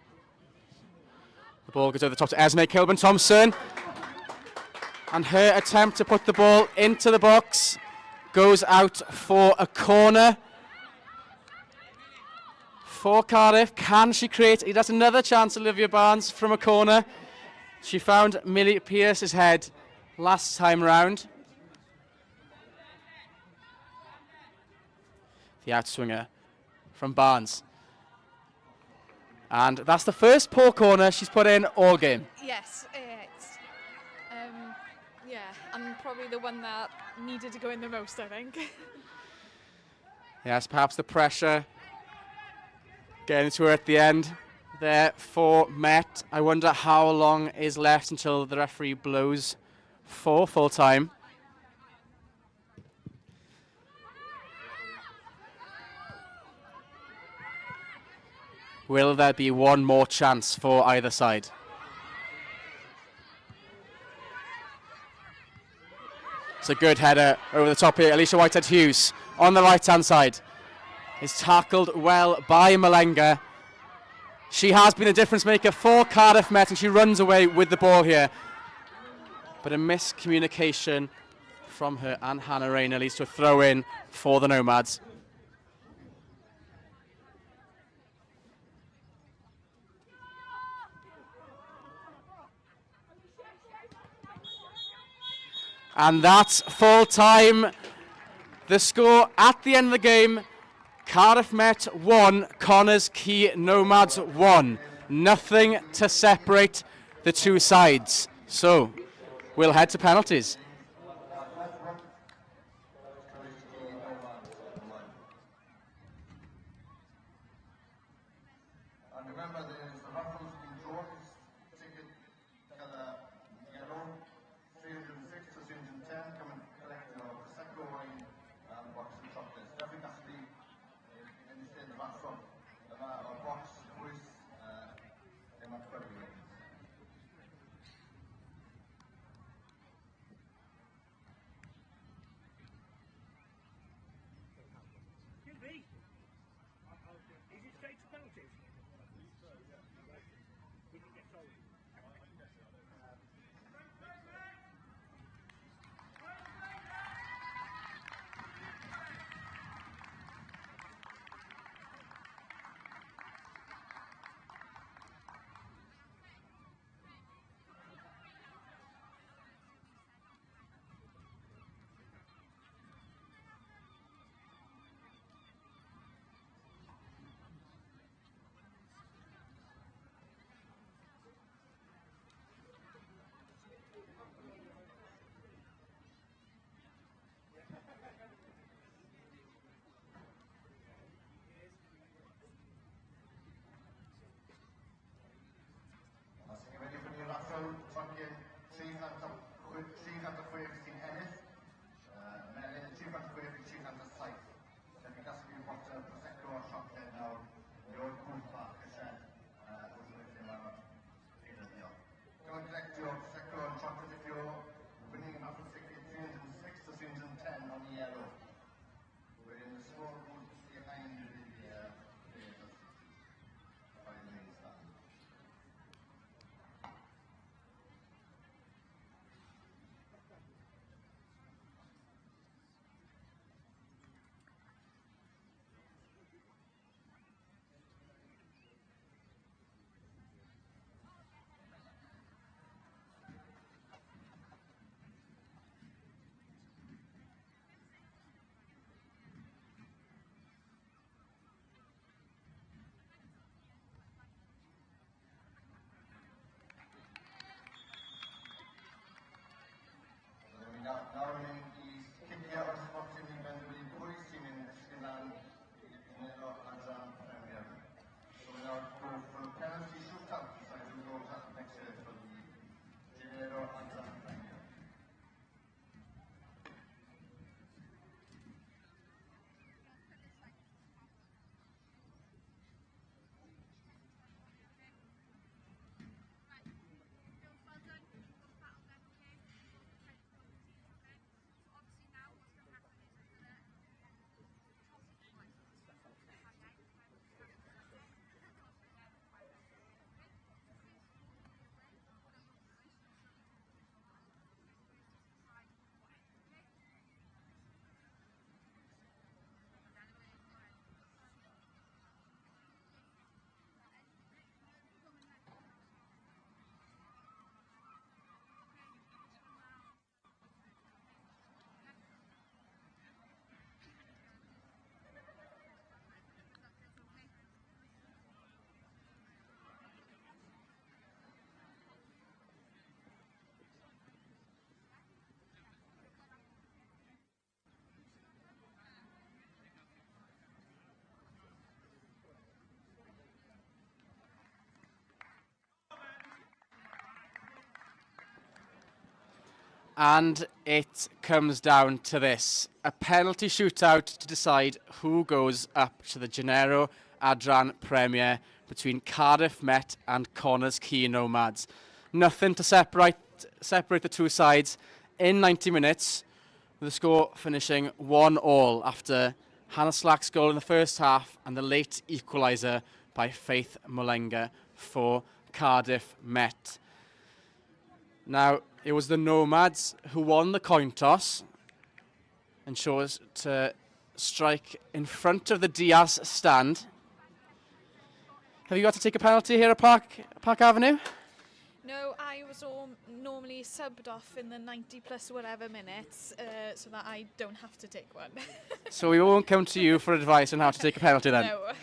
The ball goes over the top to Esme Kilburn-Thompson. And her attempt to put the ball into the box goes out for a corner for Cardiff. Can she create? That's another chance, Olivia Barnes, from a corner. She found Millie Pearce's head last time round. The outswinger from Barnes. And that's the first poor corner she's put in all game. Yes, yeah, and probably the one that needed to go in the most, I think. Yes, perhaps the pressure getting to her at the end there for Met. I wonder how long is left until the referee blows for full time. Will there be one more chance for either side? It's a good header over the top here. Alicia Whitehead-Hughes on the right-hand side is tackled well by Malenga. She has been a difference maker for Cardiff Met, and she runs away with the ball here. But a miscommunication from her and Hannah Rayner leads to a throw-in for the Nomads. And that's full time. The score at the end of the game, Cardiff Met 1, Connah's Quay Nomads 1. Nothing to separate the two sides. So we'll head to penalties. And it comes down to this. A penalty shootout to decide who goes up to the Genero Adran Premier between Cardiff Met and Connah's Quay Nomads. Nothing to separate the two sides in 90 minutes, with the score finishing 1-1 after Hannah Slack's goal in the first half and the late equaliser by Faith Mulenga for Cardiff Met. Now, it was the Nomads who won the coin toss and chose to strike in front of the Diaz stand. Have you got to take a penalty here at Park Avenue? No, I was normally subbed off in the 90 plus whatever minutes so that I don't have to take one. So we won't come to you for advice on how to take a penalty then? No.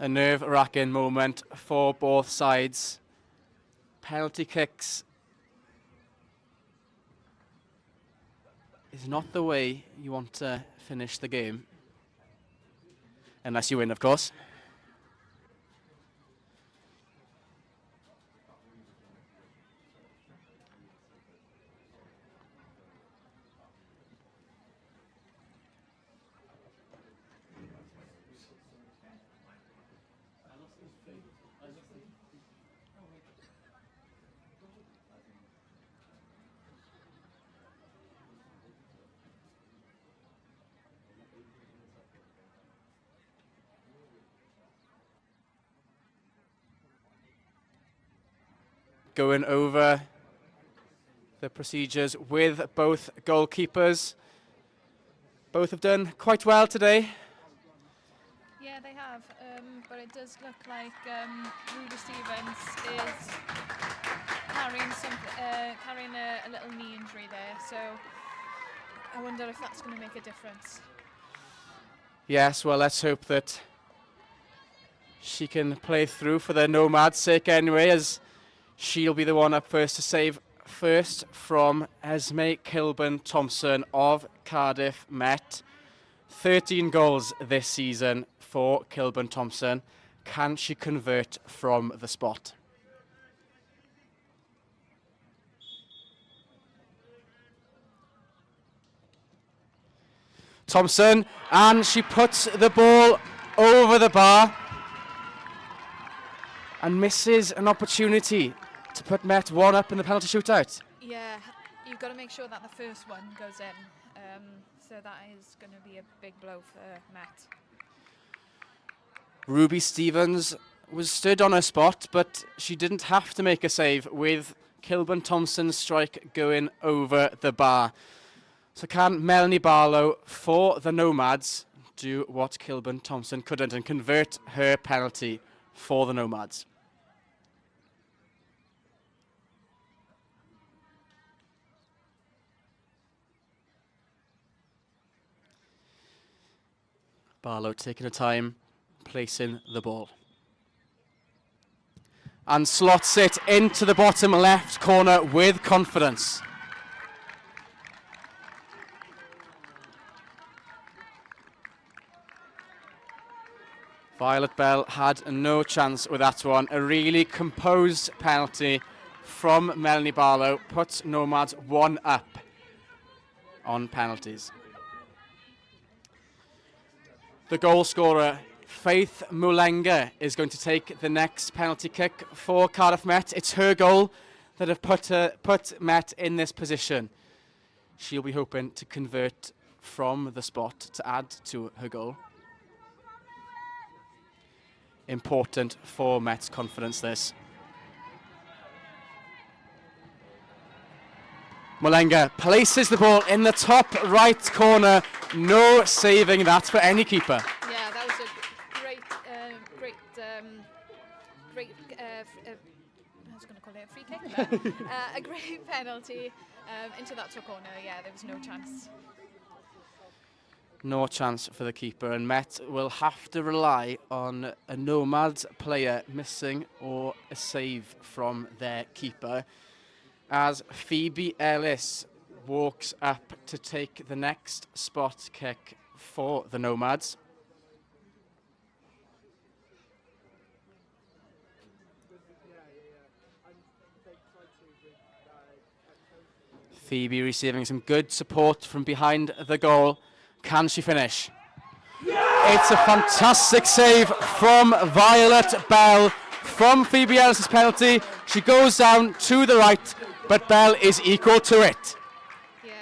A nerve-wracking moment for both sides. Penalty kicks is not the way you want to finish the game. Unless you win, of course. Going over the procedures with both goalkeepers. Both have done quite well today. Yeah, they have, but it does look like Ruby Stevens is carrying a little knee injury there, so I wonder if that's going to make a difference. Yes, well, let's hope that she can play through for the Nomads' sake anyway, as she'll be the one up first to save first from Esme Kilburn-Thompson of Cardiff Met. 13 goals this season for Kilburn-Thompson. Can she convert from the spot? Thompson, and she puts the ball over the bar and misses an opportunity to put Met 1 up in the penalty shootout. Yeah, you've got to make sure that the first one goes in. So that is going to be a big blow for Met. Ruby Stevens was stood on her spot, but she didn't have to make a save with Kilburn-Thompson's strike going over the bar. So can Melanie Barlow for the Nomads do what Kilburn-Thompson couldn't and convert her penalty for the Nomads? Barlow taking her time, placing the ball. And slots it into the bottom left corner with confidence. Violet Bell had no chance with that one. A really composed penalty from Melanie Barlow puts Nomads 1 up on penalties. The goal scorer, Faith Mulenga, is going to take the next penalty kick for Cardiff Met. It's her goal that have put Met in this position. She'll be hoping to convert from the spot to add to her goal. Important for Met's confidence, this. Mulenga places the ball in the top right corner. No saving that for any keeper. Yeah, that was a great, I was going to call it a free kick. A great penalty into that top corner. Yeah, there was no chance. No chance for the keeper, and Met will have to rely on a Nomads player missing or a save from their keeper, as Phoebe Ellis walks up to take the next spot kick for the Nomads. Phoebe receiving some good support from behind the goal. Can she finish? It's a fantastic save from Violet Bell from Phoebe Ellis's penalty. She goes down to the right, but Bell is equal to it. Yeah,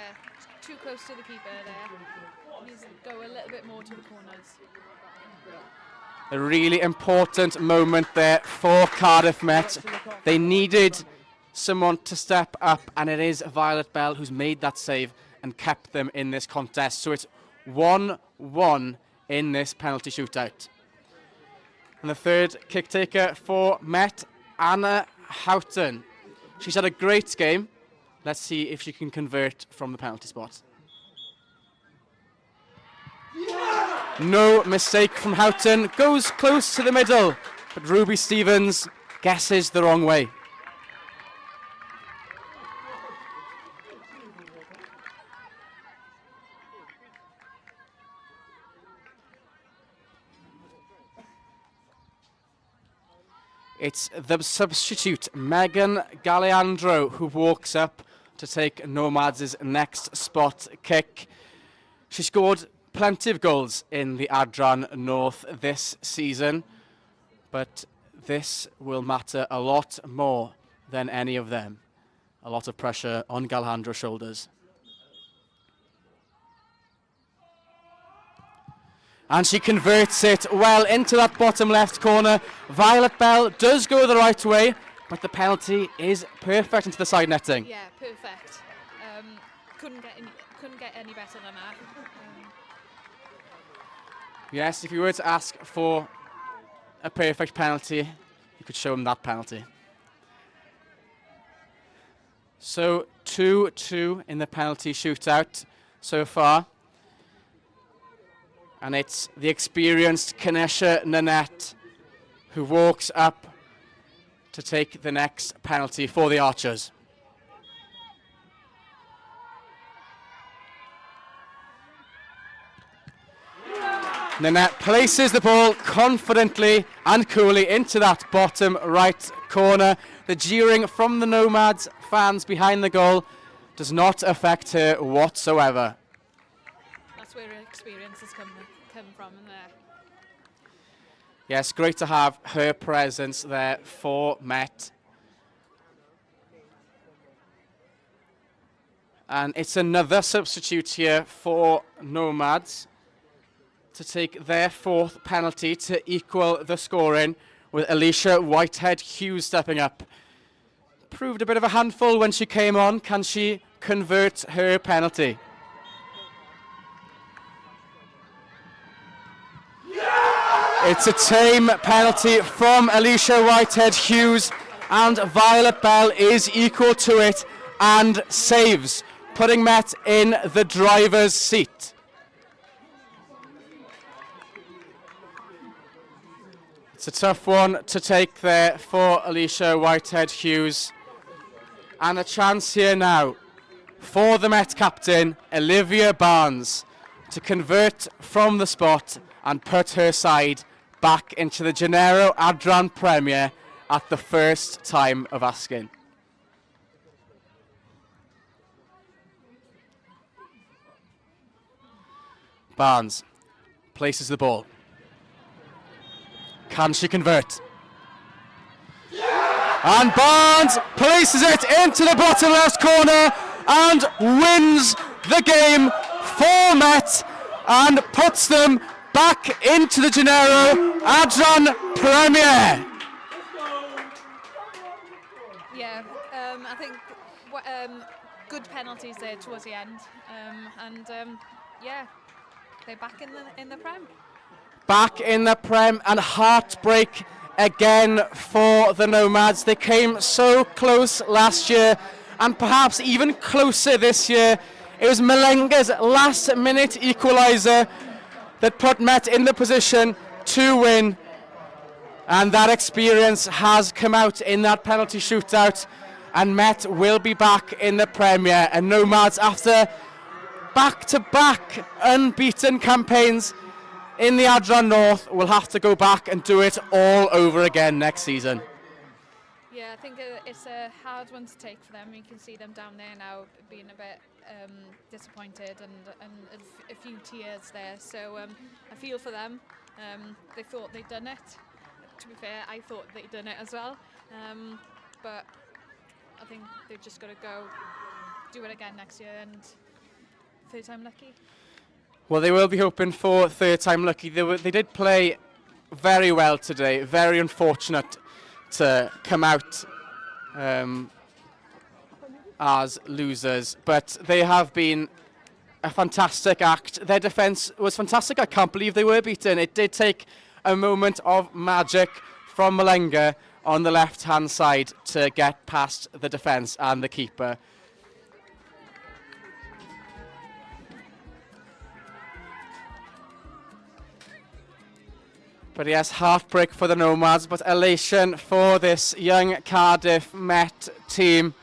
too close to the keeper there. Needs to go a little bit more to the corners. A really important moment there for Cardiff Met. They needed someone to step up, and it is Violet Bell who's made that save and kept them in this contest. So it's 1-1 in this penalty shootout. And the third kick taker for Met, Anna Houghton. She's had a great game. Let's see if she can convert from the penalty spot. No mistake from Houghton. Goes close to the middle, but Ruby Stevens guesses the wrong way. It's the substitute, Megan Galeandro, who walks up to take Nomads' next spot kick. She scored plenty of goals in the Adran North this season, but this will matter a lot more than any of them. A lot of pressure on Galeandro's shoulders. And she converts it well into that bottom left corner. Violet Bell does go the right way, but the penalty is perfect into the side netting. Yeah, perfect. Couldn't get any better than that. Yes, if you were to ask for a perfect penalty, you could show them that penalty. So 2-2 in the penalty shootout so far. And it's the experienced Kanesha Nanette who walks up to take the next penalty for the Archers. Nanette places the ball confidently and coolly into that bottom right corner. The jeering from the Nomads fans behind the goal does not affect her whatsoever. That's where her experience has come from in there. Yes, great to have her presence there for Met. And it's another substitute here for Nomads to take their fourth penalty to equal the scoring, with Alicia Whitehead-Hughes stepping up. Proved a bit of a handful when she came on. Can she convert her penalty? It's a tame penalty from Alicia Whitehead-Hughes, and Violet Bell is equal to it and saves, putting Met in the driver's seat. It's a tough one to take there for Alicia Whitehead-Hughes. And a chance here now for the Met captain, Olivia Barnes, to convert from the spot and put her side back into the Genero Adran Premier at the first time of asking. Barnes places the ball. Can she convert? And Barnes places it into the bottom left corner and wins the game for Met and puts them back into the Genero Adran Premier. Yeah, I think good penalties there towards the end, yeah, they're back in the Prem. Back in the Prem, and heartbreak again for the Nomads. They came so close last year, and perhaps even closer this year. It was Malenga's last-minute equaliser that put Met in the position to win, and that experience has come out in that penalty shootout, and Met will be back in the Premier, and Nomads, after back-to-back unbeaten campaigns in the Adran North, will have to go back and do it all over again next season. Yeah, I think it's a hard one to take for them. You can see them down there now being a bit disappointed and a few tears there. So I feel for them. They thought they'd done it. To be fair, I thought they'd done it as well. But I think they've just got to go do it again next year and third time lucky. Well, they will be hoping for third time lucky. They did play very well today. Very unfortunate to come out as losers, but they have been a fantastic act. Their defence was fantastic. I can't believe they were beaten. It did take a moment of magic from Malenga on the left-hand side to get past the defence and the keeper. But yes, heartbreak for the Nomads, but elation for this young Cardiff Met team.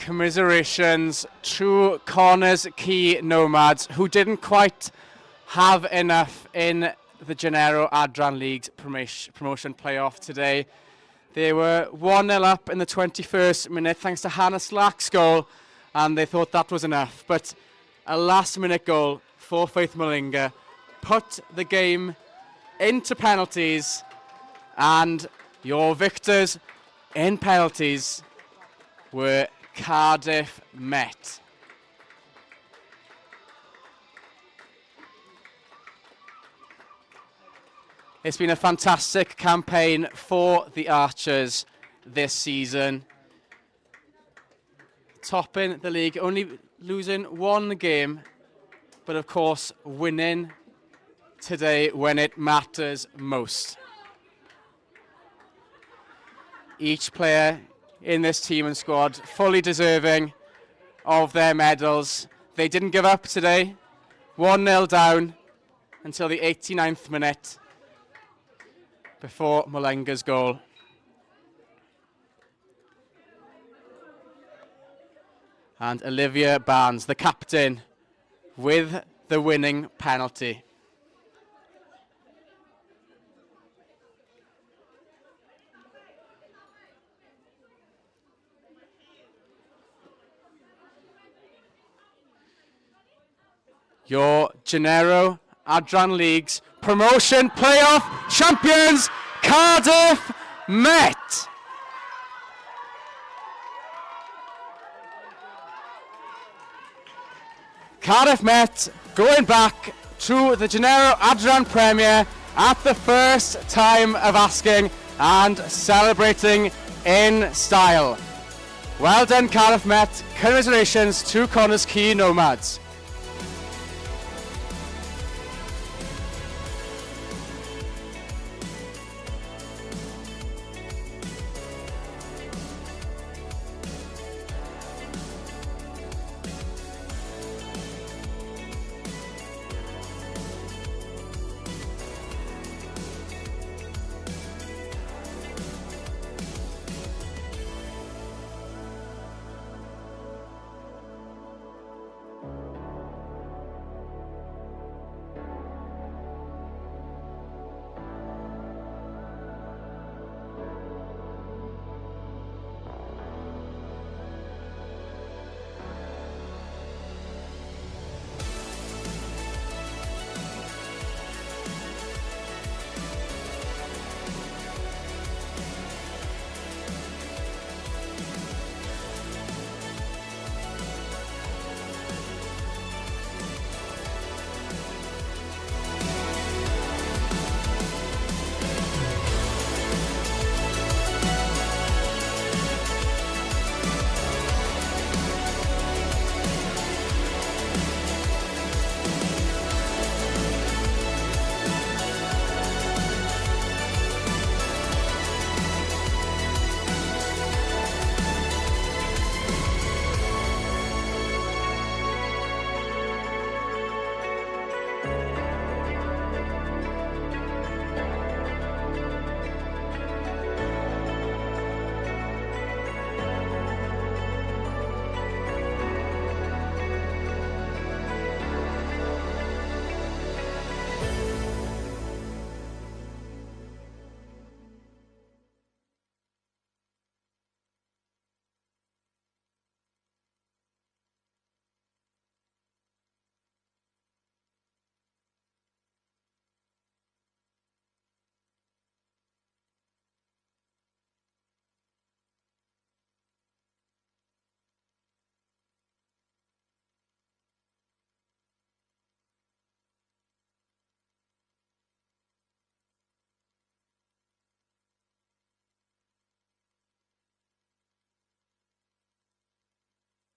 Commiserations to Connah's Quay Nomads, who didn't quite have enough in the Genero Adran Leagues promotion playoff today. They were 1-0 up in the 21st minute thanks to Hannah Slack's goal, and they thought that was enough. But a last-minute goal for Faith Mullingar put the game into penalties, and your victors in penalties were Cardiff Met. It's been a fantastic campaign for the Archers this season. Topping the league, only losing one game, but of course winning today when it matters most. Each player in this team and squad fully deserving of their medals. They didn't give up today. 1-0 down until the 89th minute before Mullingar's goal. And Olivia Barnes, the captain, with the winning penalty. Your Genero Adran Leagues promotion playoff champions, Cardiff Met. Cardiff Met going back to the Genero Adran Premier at the first time of asking and celebrating in style. Well done, Cardiff Met. Congratulations to Connah's Quay Nomads.